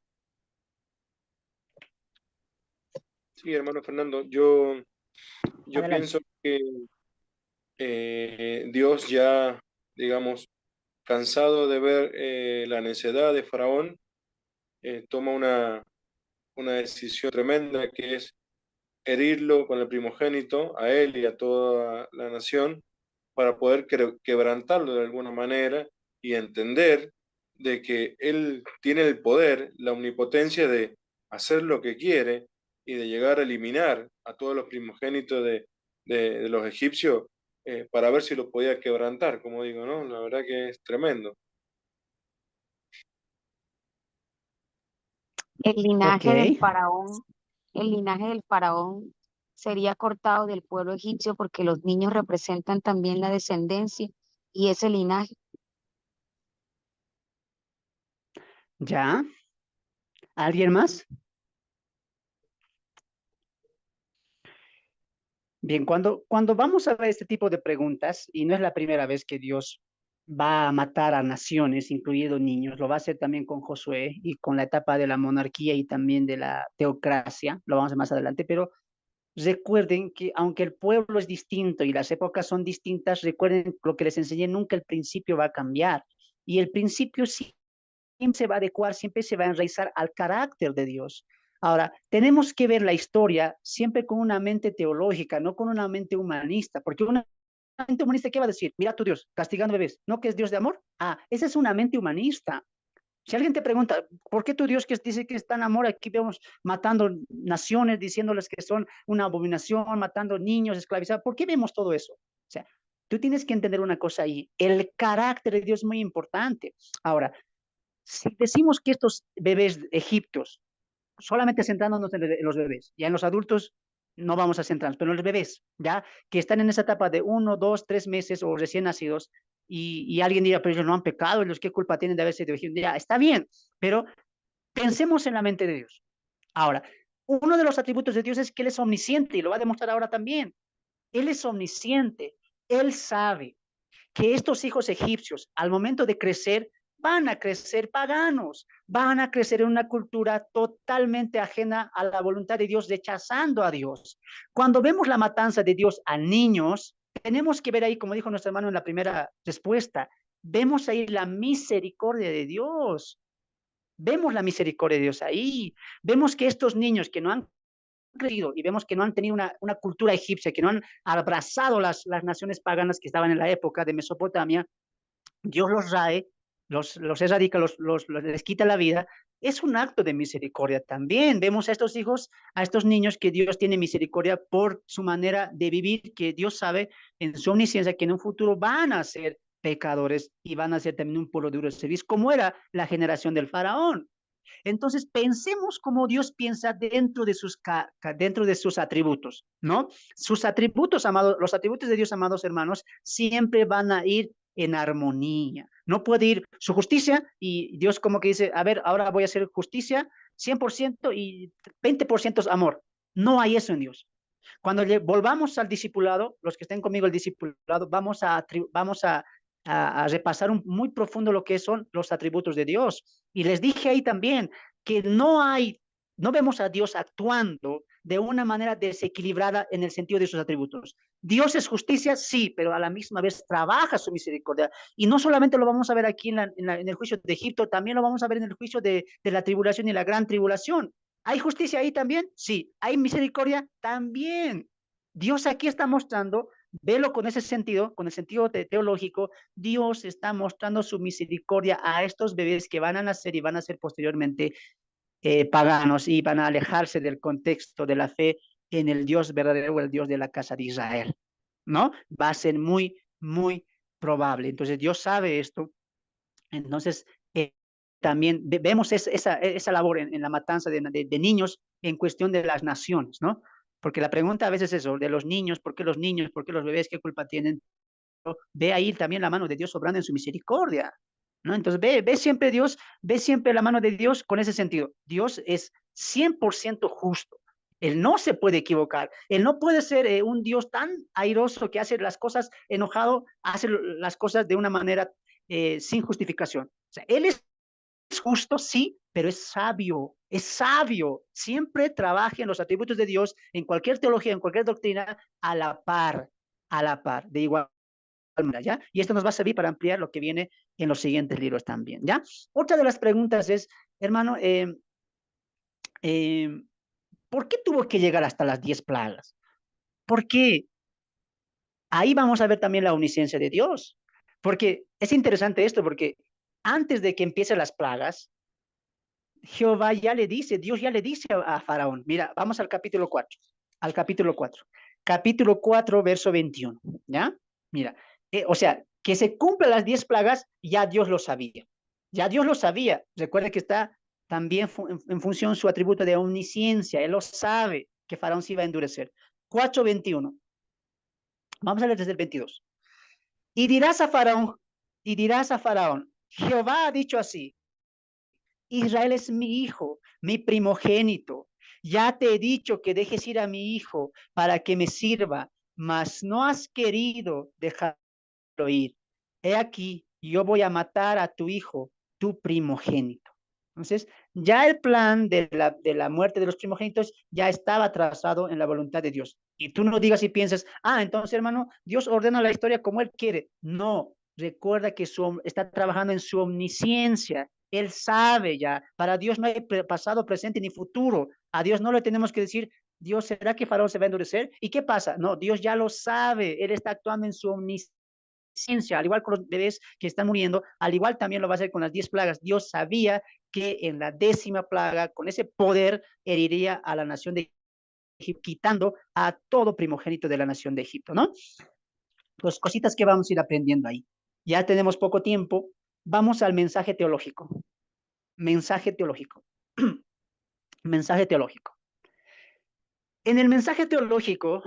Sí, hermano Fernando, yo Adelante. pienso que Dios ya, digamos, cansado de ver la necedad de Faraón, toma una decisión tremenda que es herirlo con el primogénito, a él y a toda la nación, para poder quebrantarlo de alguna manera y entender de que él tiene el poder, la omnipotencia de hacer lo que quiere y de llegar a eliminar a todos los primogénitos de los egipcios para ver si lo podía quebrantar, como digo, ¿no? La verdad que es tremendo. El linaje del Ok. faraón, el linaje del faraón sería cortado del pueblo egipcio porque los niños representan también la descendencia y ese linaje. ¿Ya? ¿Alguien más? Bien, cuando vamos a ver este tipo de preguntas, y no es la primera vez que Dios va a matar a naciones, incluidos niños, lo va a hacer también con Josué y con la etapa de la monarquía y también de la teocracia, lo vamos a ver más adelante, pero recuerden que aunque el pueblo es distinto y las épocas son distintas, recuerden lo que les enseñé, nunca el principio va a cambiar. Y el principio siempre se va a adecuar, siempre se va a enraizar al carácter de Dios. Ahora, tenemos que ver la historia siempre con una mente teológica, no con una mente humanista, porque una mente humanista, ¿qué va a decir? Mira tu Dios, castigando bebés, ¿no que es Dios de amor? Ah, esa es una mente humanista. Si alguien te pregunta, ¿por qué tu Dios que dice que es tan amor? Aquí vemos matando naciones, diciéndoles que son una abominación, matando niños, esclavizados. ¿Por qué vemos todo eso? O sea, tú tienes que entender una cosa ahí. El carácter de Dios es muy importante. Ahora, si decimos que estos bebés egipcios, solamente centrándonos en los bebés, ya en los adultos no vamos a centrarnos, pero en los bebés, ya que están en esa etapa de 1, 2, 3 meses o recién nacidos, y alguien dirá, pero ellos no han pecado, ellos qué culpa tienen de haberse dirigido. Ya, está bien, pero pensemos en la mente de Dios. Ahora, uno de los atributos de Dios es que Él es omnisciente y lo va a demostrar ahora también. Él es omnisciente, Él sabe que estos hijos egipcios, al momento de crecer, van a crecer paganos, van a crecer en una cultura totalmente ajena a la voluntad de Dios, rechazando a Dios. Cuando vemos la matanza de Dios a niños, tenemos que ver ahí, como dijo nuestro hermano en la primera respuesta, vemos ahí la misericordia de Dios. Vemos la misericordia de Dios ahí. Vemos que estos niños que no han creído y vemos que no han tenido una cultura egipcia, que no han abrazado las naciones paganas que estaban en la época de Mesopotamia, Dios los rae, los erradica, les quita la vida. Es un acto de misericordia también. Vemos a estos hijos, a estos niños que Dios tiene misericordia por su manera de vivir, que Dios sabe en su omnisciencia que en un futuro van a ser pecadores y van a ser también un pueblo duro de servicio, como era la generación del faraón. Entonces, pensemos como Dios piensa dentro de sus atributos, ¿no? Sus atributos, amados, los atributos de Dios, amados hermanos, siempre van a ir en armonía. No puede ir su justicia y Dios como que dice, a ver, ahora voy a hacer justicia 100% y 20% es amor. No hay eso en Dios. Cuando volvamos al discipulado, los que estén conmigo el discipulado, vamos a repasar muy profundo lo que son los atributos de Dios. Y les dije ahí también que no vemos a Dios actuando de una manera desequilibrada en el sentido de sus atributos. Dios es justicia, sí, pero a la misma vez trabaja su misericordia. Y no solamente lo vamos a ver aquí en el juicio de Egipto, también lo vamos a ver en el juicio de la tribulación y la gran tribulación. ¿Hay justicia ahí también? Sí. ¿Hay misericordia? También. Dios aquí está mostrando, velo con ese sentido, con el sentido teológico, Dios está mostrando su misericordia a estos bebés que van a nacer y van a ser posteriormente paganos y van a alejarse del contexto de la fe en el Dios verdadero o el Dios de la casa de Israel, ¿no? Va a ser muy, muy probable. Entonces Dios sabe esto. Entonces, también vemos esa labor en la matanza de niños en cuestión de las naciones, ¿no? Porque la pregunta a veces es eso, de los niños, ¿por qué los niños? ¿Por qué los bebés? ¿Qué culpa tienen? Ve ahí también la mano de Dios obrando en su misericordia, ¿no? Entonces ve siempre Dios, ve siempre la mano de Dios con ese sentido. Dios es 100% justo. Él no se puede equivocar. Él no puede ser un Dios tan airoso que hace las cosas enojado, hace las cosas de una manera sin justificación. O sea, Él es justo, sí, pero es sabio, es sabio. Siempre trabaja en los atributos de Dios, en cualquier teología, en cualquier doctrina, a la par, de igual manera, ¿ya? Y esto nos va a servir para ampliar lo que viene en los siguientes libros también, ¿ya? Otra de las preguntas es, hermano, ¿por qué tuvo que llegar hasta las 10 plagas? ¿Por qué? Ahí vamos a ver también la omnisciencia de Dios. Porque es interesante esto, porque antes de que empiecen las plagas, Jehová ya le dice, Dios ya le dice a Faraón, mira, vamos al capítulo 4, al capítulo 4. Capítulo 4, verso 21, ¿ya? Mira, o sea, que se cumplan las 10 plagas, ya Dios lo sabía. Ya Dios lo sabía. Recuerda que está también en función su atributo de omnisciencia. Él lo sabe que Faraón se iba a endurecer. 4:21. Vamos a leer desde el 22. Y dirás a Faraón, Jehová ha dicho así, Israel es mi hijo, mi primogénito. Ya te he dicho que dejes ir a mi hijo para que me sirva, mas no has querido dejarlo ir. He aquí, yo voy a matar a tu hijo, tu primogénito. Entonces, ya el plan de la muerte de los primogénitos ya estaba trazado en la voluntad de Dios. Y tú no digas y piensas, entonces, hermano, Dios ordena la historia como Él quiere. No, recuerda que está trabajando en su omnisciencia. Él sabe ya. Para Dios no hay pasado, presente ni futuro. A Dios no le tenemos que decir, Dios, ¿será que Faraón se va a endurecer? ¿Y qué pasa? No, Dios ya lo sabe. Él está actuando en su omnisciencia, al igual con los bebés que están muriendo, al igual también lo va a hacer con las 10 plagas. Dios sabía que en la 10ª plaga, con ese poder, heriría a la nación de Egipto, quitando a todo primogénito de la nación de Egipto, ¿no? Pues cositas que vamos a ir aprendiendo ahí. Ya tenemos poco tiempo. Vamos al mensaje teológico. Mensaje teológico. Mensaje teológico. En el mensaje teológico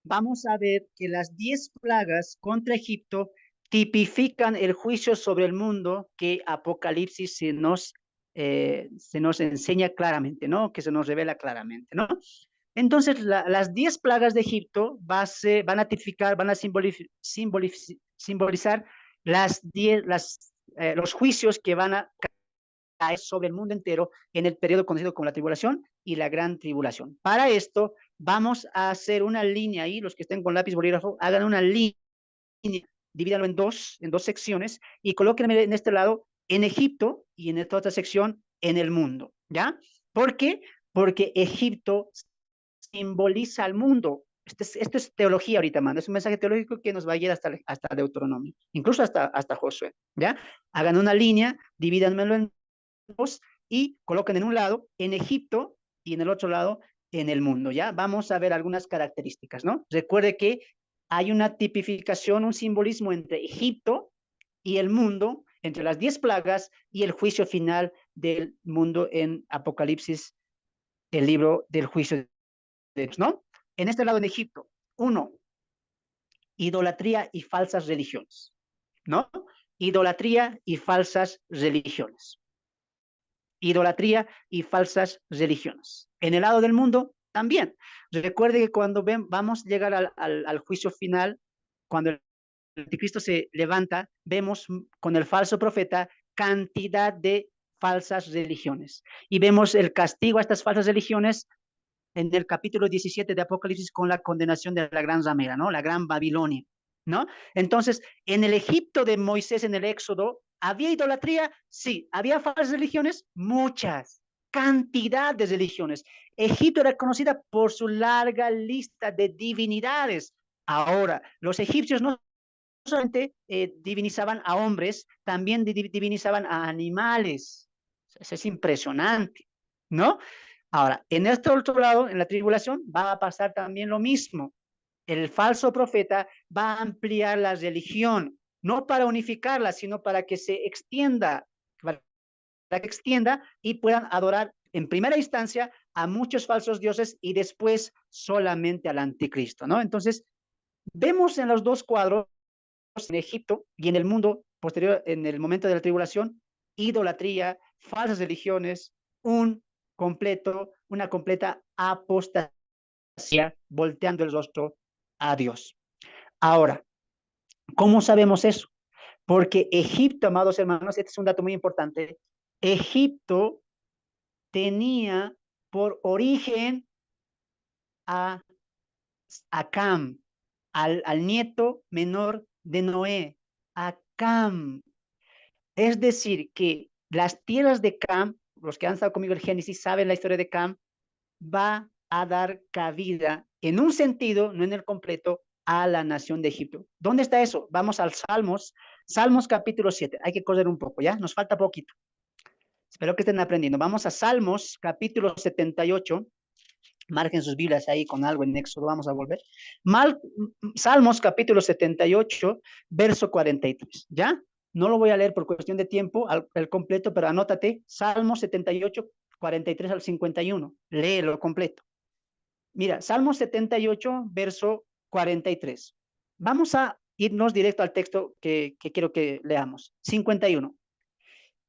vamos a ver que las 10 plagas contra Egipto tipifican el juicio sobre el mundo que Apocalipsis se nos enseña claramente, ¿no? Que se nos revela claramente, ¿no? Entonces, las 10 plagas de Egipto van a tipificar, van a simbolizar los juicios que van a caer sobre el mundo entero en el periodo conocido como la tribulación y la gran tribulación. Para esto, vamos a hacer una línea ahí, los que estén con lápiz bolígrafo, hagan una línea, divídanlo en dos secciones y colóquenme en este lado en Egipto y en esta otra sección en el mundo, ¿ya? ¿Por qué? Porque Egipto simboliza al mundo. Esto es teología ahorita, mano. Es un mensaje teológico que nos va a ir hasta Deuteronomio, incluso hasta Josué, ¿ya? Hagan una línea, divídanmelo en dos y coloquen en un lado en Egipto y en el otro lado en el mundo, ¿ya? Vamos a ver algunas características, ¿no? Recuerde que hay una tipificación, un simbolismo entre Egipto y el mundo, entre las 10 plagas y el juicio final del mundo en Apocalipsis, el libro del juicio de Dios, ¿no? En este lado en Egipto, 1, idolatría y falsas religiones, ¿no? Idolatría y falsas religiones. Idolatría y falsas religiones. En el lado del mundo, también. Recuerde que cuando vamos a llegar al juicio final, cuando el anticristo se levanta, vemos con el falso profeta cantidad de falsas religiones. Y vemos el castigo a estas falsas religiones en el capítulo 17 de Apocalipsis con la condenación de la gran ramera, ¿no? La gran Babilonia, ¿no? Entonces, en el Egipto de Moisés, en el Éxodo, ¿había idolatría? Sí. ¿Había falsas religiones? Muchas. Cantidad de religiones. Egipto era conocida por su larga lista de divinidades. Ahora, los egipcios no solamente divinizaban a hombres, también divinizaban a animales. Eso es impresionante, ¿no? Ahora, en este otro lado, en la tribulación, va a pasar también lo mismo. El falso profeta va a ampliar la religión, no para unificarla, sino para que se extienda, y puedan adorar en primera instancia a muchos falsos dioses y después solamente al anticristo, ¿no? Entonces, vemos en los dos cuadros, en Egipto y en el mundo posterior, en el momento de la tribulación, idolatría, falsas religiones, un una completa apostasía, volteando el rostro a Dios. Ahora, ¿cómo sabemos eso? Porque Egipto, amados hermanos, este es un dato muy importante, Egipto tenía por origen a Cam, al nieto menor de Noé, a Cam. Es decir, que las tierras de Cam, los que han estado conmigo en Génesis saben la historia de Cam, va a dar cabida en un sentido, no en el completo, a la nación de Egipto. ¿Dónde está eso? Vamos al Salmos capítulo 7. Hay que correr un poco, ¿ya? Nos falta poquito. Espero que estén aprendiendo. Vamos a Salmos capítulo 78. Marquen sus Biblias ahí con algo en Éxodo, vamos a volver. Salmos capítulo 78, verso 43, ¿ya? No lo voy a leer por cuestión de tiempo, el completo, pero anótate, Salmos 78, 43 al 51, léelo completo. Mira, Salmos 78, verso 43. Vamos a irnos directo al texto que quiero que leamos. 51.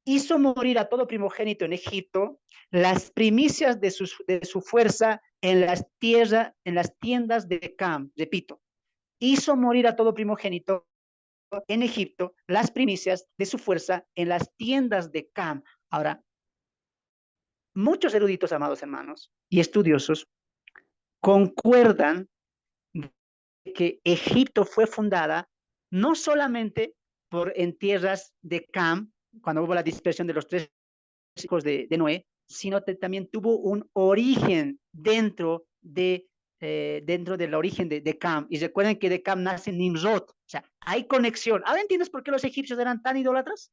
Hizo morir a todo primogénito en Egipto, las primicias de su fuerza en las tiendas de Cam. Repito, hizo morir a todo primogénito en Egipto, las primicias de su fuerza en las tiendas de Cam. Ahora, muchos eruditos, amados hermanos, y estudiosos, concuerdan que Egipto fue fundada no solamente en tierras de Cam, cuando hubo la dispersión de los 3 hijos de Noé, sino que también tuvo un origen dentro del origen de Cam. Y recuerden que de Cam nace Nimrod. O sea, hay conexión. ¿Ahora entiendes por qué los egipcios eran tan idólatras?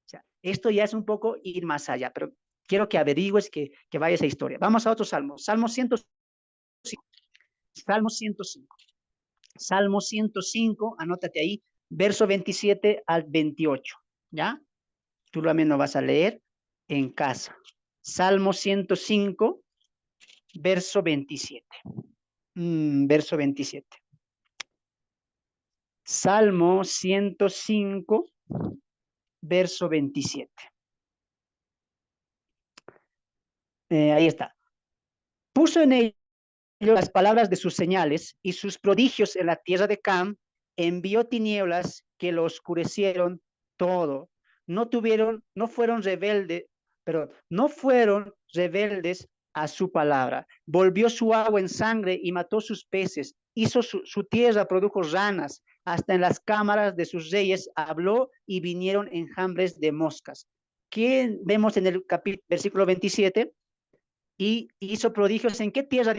O sea, esto ya es un poco ir más allá, pero quiero que averigües, que vaya esa historia. Vamos a otro salmo. Salmo 105. Salmo 105. Salmo 105, anótate ahí, verso 27 al 28. ¿Ya? Tú también lo vas a leer en casa. Salmo 105, verso 27. Verso 27. Salmo 105, verso 27. Ahí está. Puso en ellos las palabras de sus señales y sus prodigios en la tierra de Cam, envió tinieblas que lo oscurecieron todo. No fueron rebeldes a su palabra. Volvió su agua en sangre y mató sus peces. Hizo su tierra, produjo ranas. Hasta en las cámaras de sus reyes habló y vinieron enjambres de moscas. ¿Qué vemos en el versículo 27? Y hizo prodigios. ¿En qué tierra?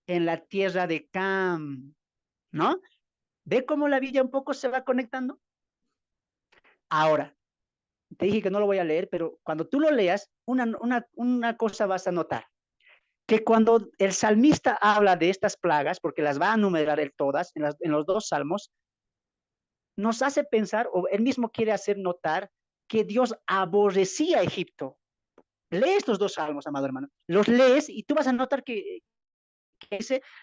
En la tierra de Cam, ¿no? ¿Ve cómo la Biblia un poco se va conectando? Ahora, te dije que no lo voy a leer, pero cuando tú lo leas, una cosa vas a notar, que cuando el salmista habla de estas plagas, porque las va a enumerar él todas en los 2 salmos, nos hace pensar, o él mismo quiere hacer notar, que Dios aborrecía a Egipto. Lee estos 2 salmos, amado hermano. Los lees y tú vas a notar que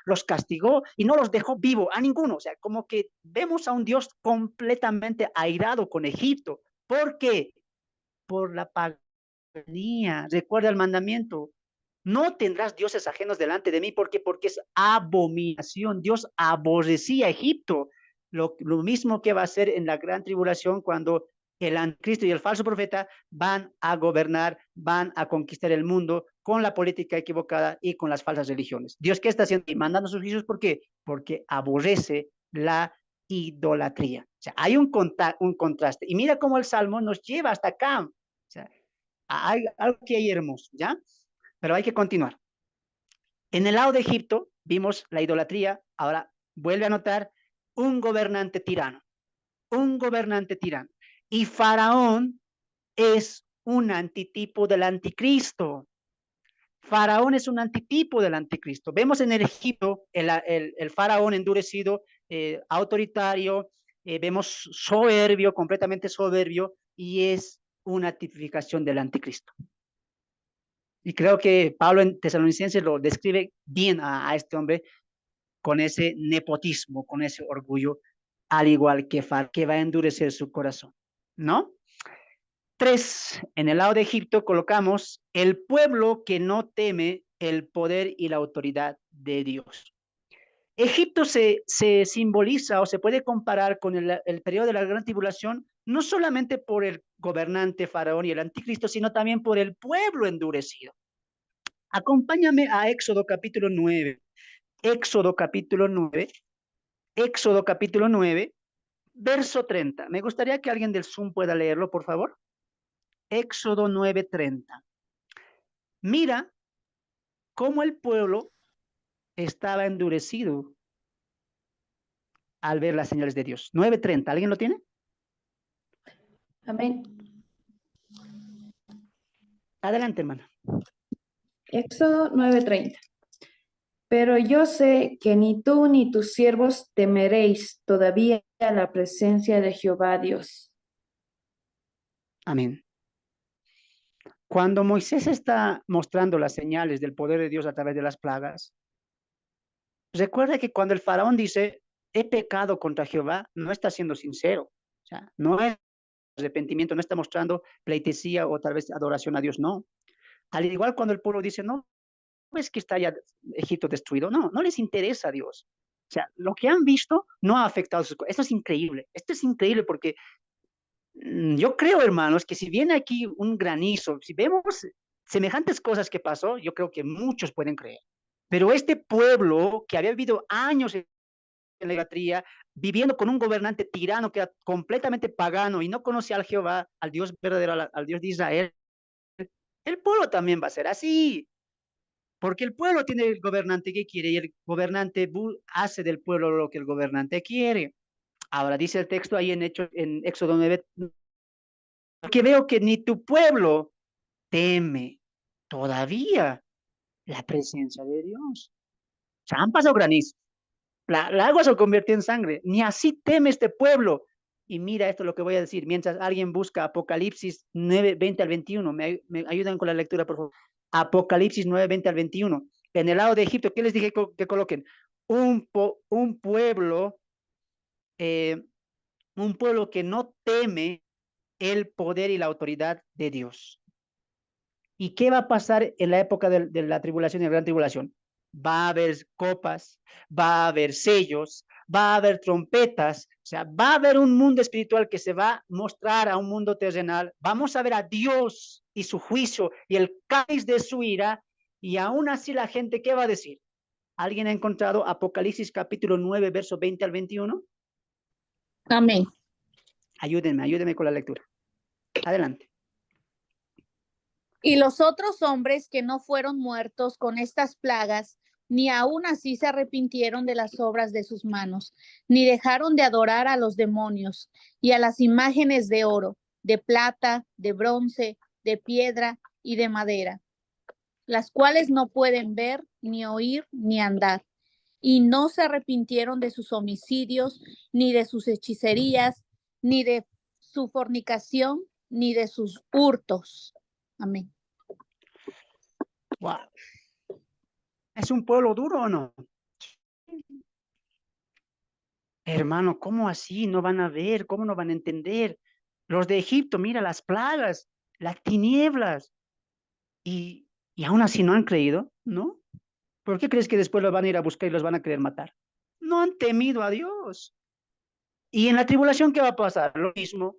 los castigó y no los dejó vivo a ninguno. O sea, como que vemos a un Dios completamente airado con Egipto. ¿Por qué? Por la paganía. Recuerda el mandamiento. No tendrás dioses ajenos delante de mí. ¿Por qué? Porque es abominación. Dios aborrecía a Egipto. Lo mismo que va a hacer en la gran tribulación cuando el anticristo y el falso profeta van a gobernar, van a conquistar el mundo con la política equivocada y con las falsas religiones. Dios, ¿qué está haciendo? Y mandando sus juicios, ¿por qué? Porque aborrece la idolatría. O sea, hay un contraste. Y mira cómo el Salmo nos lleva hasta acá. O sea, hay algo que hay hermoso, ¿ya? Pero hay que continuar. En el lado de Egipto vimos la idolatría. Ahora vuelve a notar un gobernante tirano. Un gobernante tirano. Y Faraón es un antitipo del anticristo. Faraón es un antitipo del anticristo. Vemos en el Egipto el faraón endurecido, autoritario, vemos soberbio, completamente soberbio, y es una tipificación del anticristo. Y creo que Pablo en Tesalonicenses lo describe bien a este hombre con ese nepotismo, con ese orgullo, al igual que Faraón, que va a endurecer su corazón, ¿no? 3, en el lado de Egipto colocamos el pueblo que no teme el poder y la autoridad de Dios. Egipto se simboliza o se puede comparar con el periodo de la gran tribulación, no solamente por el gobernante faraón y el anticristo, sino también por el pueblo endurecido. Acompáñame a Éxodo capítulo 9. Éxodo capítulo 9. Éxodo capítulo 9, verso 30. Me gustaría que alguien del Zoom pueda leerlo, por favor. Éxodo 9:30. Mira cómo el pueblo estaba endurecido al ver las señales de Dios. 9:30. ¿Alguien lo tiene? Amén. Adelante, hermana. Éxodo 9:30. Pero yo sé que ni tú ni tus siervos temeréis todavía la presencia de Jehová Dios. Amén. Cuando Moisés está mostrando las señales del poder de Dios a través de las plagas, recuerda que cuando el faraón dice, he pecado contra Jehová, no está siendo sincero. O sea, no es arrepentimiento, no está mostrando pleitesía o tal vez adoración a Dios, no. Al igual cuando el pueblo dice, no, es que está ya Egipto destruido, no les interesa a Dios. O sea, lo que han visto no ha afectado sus cosas. Esto es increíble porque yo creo, hermanos, que si viene aquí un granizo, si vemos semejantes cosas que pasó, yo creo que muchos pueden creer. Pero este pueblo que había vivido años en la idolatría, viviendo con un gobernante tirano que era completamente pagano y no conocía al Jehová, al Dios verdadero, al Dios de Israel, el pueblo también va a ser así. Porque el pueblo tiene el gobernante que quiere y el gobernante hace del pueblo lo que el gobernante quiere. Ahora dice el texto ahí en Éxodo 9, que veo que ni tu pueblo teme todavía la presencia de Dios. O sea, han pasado granizos. La agua se convirtió en sangre. Ni así teme este pueblo. Y mira esto lo que voy a decir. Mientras alguien busca Apocalipsis 9, 20 al 21. Me ayudan con la lectura, por favor. Apocalipsis 9, 20 al 21. En el lado de Egipto, ¿qué les dije que coloquen? Un pueblo que no teme el poder y la autoridad de Dios. ¿Y qué va a pasar en la época de la tribulación y la gran tribulación? Va a haber copas, va a haber sellos, va a haber trompetas, o sea, va a haber un mundo espiritual que se va a mostrar a un mundo terrenal. Vamos a ver a Dios y su juicio y el cáliz de su ira, y aún así la gente, ¿qué va a decir? ¿Alguien ha encontrado Apocalipsis capítulo 9, verso 20 al 21? Amén. Ayúdenme con la lectura. Adelante. Y los otros hombres que no fueron muertos con estas plagas, ni aun así se arrepintieron de las obras de sus manos, ni dejaron de adorar a los demonios y a las imágenes de oro, de plata, de bronce, de piedra y de madera, las cuales no pueden ver, ni oír, ni andar. Y no se arrepintieron de sus homicidios, ni de sus hechicerías, ni de su fornicación, ni de sus hurtos. Amén. Wow. ¿Es un pueblo duro o no? Hermano, ¿cómo así? No van a ver, ¿cómo no van a entender? Los de Egipto, mira las plagas, las tinieblas, y aún así no han creído, ¿no? ¿Por qué crees que después los van a ir a buscar y los van a querer matar? No han temido a Dios. Y en la tribulación, ¿qué va a pasar? Lo mismo.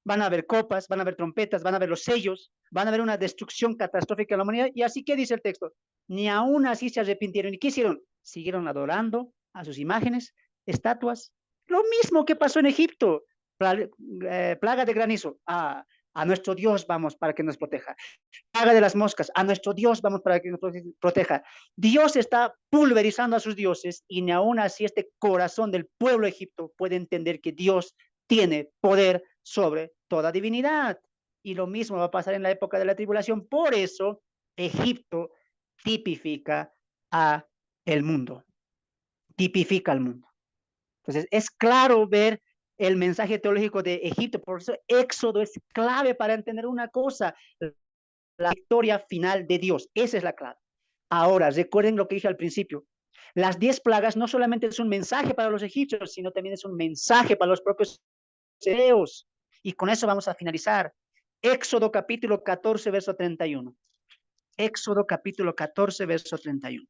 Van a haber copas, van a haber trompetas, van a haber los sellos, van a haber una destrucción catastrófica en la humanidad. Y así, ¿qué dice el texto? Ni aún así se arrepintieron. ¿Y qué hicieron? Siguieron adorando a sus imágenes, estatuas. Lo mismo que pasó en Egipto. Plaga de granizo. A nuestro Dios vamos para que nos proteja. Plaga de las moscas. A nuestro Dios vamos para que nos proteja. Dios está pulverizando a sus dioses y ni aún así este corazón del pueblo de Egipto puede entender que Dios tiene poder sobre toda divinidad. Y lo mismo va a pasar en la época de la tribulación. Por eso Egipto tipifica a el mundo. Tipifica al mundo. Entonces es claro ver el mensaje teológico de Egipto. Por eso Éxodo es clave para entender una cosa: la victoria final de Dios. Esa es la clave. Ahora, recuerden lo que dije al principio. Las 10 plagas no solamente es un mensaje para los egipcios, sino también es un mensaje para los propios hebreos. Y con eso vamos a finalizar. Éxodo capítulo 14, verso 31. Éxodo capítulo 14, verso 31.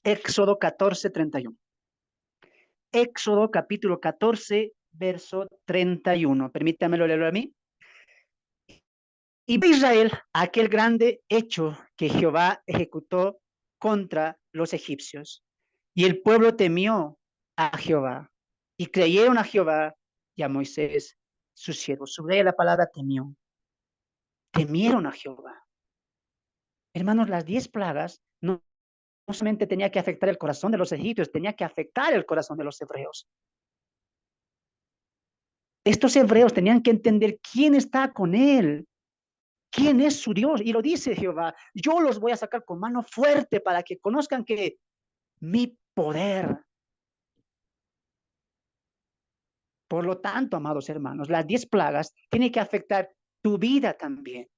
Éxodo 14, 31. Éxodo capítulo 14, verso 31. Permítamelo leerlo a mí. Y vio Israel aquel grande hecho que Jehová ejecutó contra los egipcios. Y el pueblo temió a Jehová. Y creyeron a Jehová y a Moisés, su siervo. Subraya la palabra temió. Temieron a Jehová. Hermanos, las 10 plagas no solamente tenía que afectar el corazón de los egipcios, tenía que afectar el corazón de los hebreos. Estos hebreos tenían que entender quién está con él, quién es su Dios. Y lo dice Jehová, yo los voy a sacar con mano fuerte para que conozcan que mi poder. Por lo tanto, amados hermanos, las 10 plagas tienen que afectar tu vida también.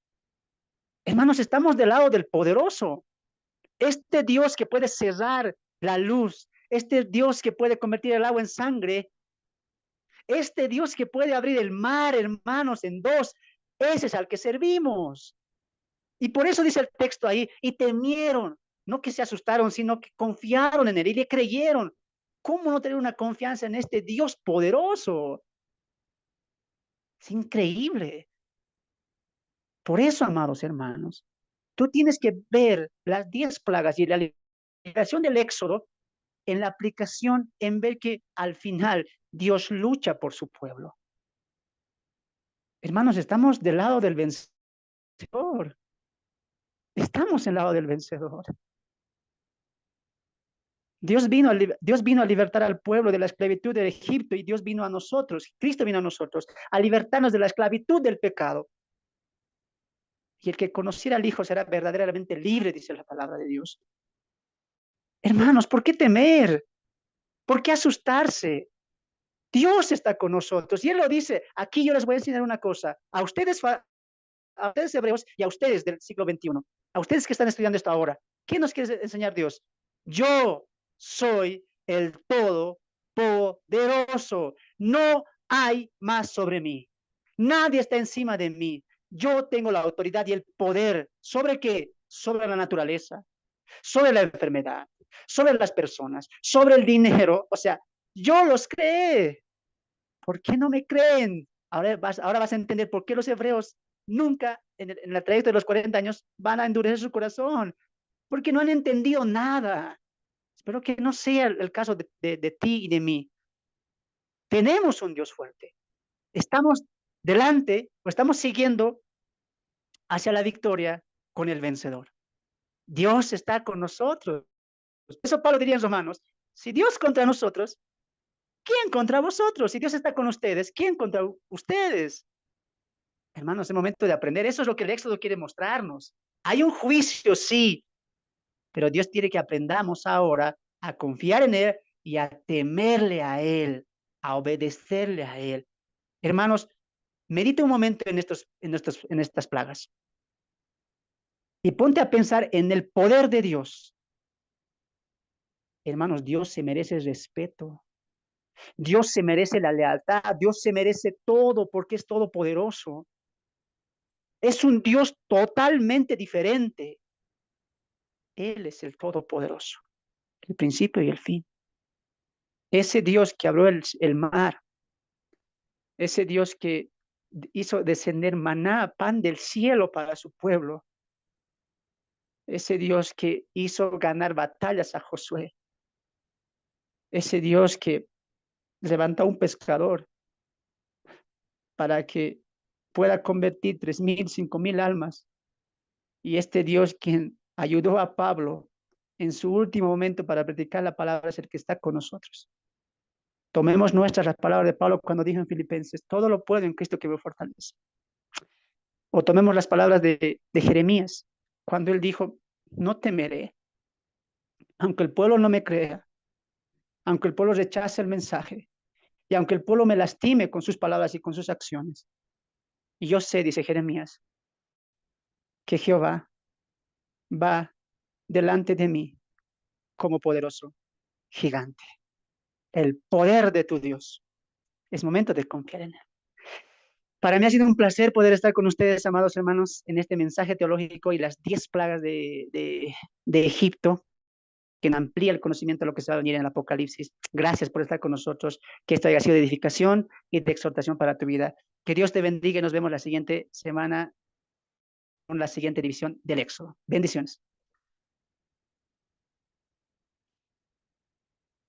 Hermanos, estamos del lado del poderoso. Este Dios que puede cerrar la luz, este Dios que puede convertir el agua en sangre, este Dios que puede abrir el mar, hermanos, en dos, ese es al que servimos. Y por eso dice el texto ahí, y temieron, no que se asustaron, sino que confiaron en él y le creyeron. ¿Cómo no tener una confianza en este Dios poderoso? Es increíble. Por eso, amados hermanos, tú tienes que ver las 10 plagas y la liberación del Éxodo en la aplicación, en ver que al final Dios lucha por su pueblo. Hermanos, estamos del lado del vencedor. Estamos en el lado del vencedor. Dios vino a libertar al pueblo de la esclavitud de Egipto y Dios vino a nosotros, Cristo vino a nosotros, a libertarnos de la esclavitud del pecado. Y el que conociera al Hijo será verdaderamente libre, dice la palabra de Dios. Hermanos, ¿por qué temer? ¿Por qué asustarse? Dios está con nosotros y Él lo dice. Aquí yo les voy a enseñar una cosa. A ustedes hebreos y a ustedes del siglo XXI, a ustedes que están estudiando esto ahora, ¿qué nos quiere enseñar Dios? Yo soy el Todopoderoso. No hay más sobre mí. Nadie está encima de mí. Yo tengo la autoridad y el poder. ¿Sobre qué? Sobre la naturaleza, sobre la enfermedad, sobre las personas, sobre el dinero. O sea, yo los creé. ¿Por qué no me creen? Ahora vas a entender por qué los hebreos nunca en el trayecto de los 40 años van a endurecer su corazón, porque no han entendido nada. Espero que no sea el caso de ti y de mí. Tenemos un Dios fuerte. Estamos delante o estamos siguiendo hacia la victoria con el vencedor. Dios está con nosotros. Eso Pablo diría en Romanos, si Dios contra nosotros, ¿quién contra vosotros? Si Dios está con ustedes, ¿quién contra ustedes? Hermanos, es el momento de aprender. Eso es lo que el Éxodo quiere mostrarnos. Hay un juicio, sí, pero Dios quiere que aprendamos ahora a confiar en Él y a temerle a Él, a obedecerle a Él. Hermanos, medita un momento en estas plagas y ponte a pensar en el poder de Dios. Hermanos, Dios se merece el respeto. Dios se merece la lealtad. Dios se merece todo porque es todopoderoso. Es un Dios totalmente diferente. Él es el Todopoderoso, el principio y el fin. Ese Dios que abrió el mar, ese Dios que hizo descender maná, pan del cielo para su pueblo, ese Dios que hizo ganar batallas a Josué, ese Dios que levantó un pescador para que pueda convertir 3,000, 5,000 almas, y este Dios quien ayudó a Pablo en su último momento para predicar la palabra es el que está con nosotros. Tomemos nuestras las palabras de Pablo cuando dijo en Filipenses, todo lo puedo en Cristo que me fortalece. O tomemos las palabras de Jeremías, cuando él dijo, no temeré, aunque el pueblo no me crea, aunque el pueblo rechace el mensaje, y aunque el pueblo me lastime con sus palabras y con sus acciones. Y yo sé, dice Jeremías, que Jehová va delante de mí como poderoso gigante. El poder de tu Dios. Es momento de confiar en Él. Para mí ha sido un placer poder estar con ustedes, amados hermanos, en este mensaje teológico y las 10 plagas de Egipto, que amplía el conocimiento de lo que se va a venir en el Apocalipsis. Gracias por estar con nosotros, que esto haya sido de edificación y de exhortación para tu vida. Que Dios te bendiga y nos vemos la siguiente semana con la siguiente división del Éxodo. Bendiciones.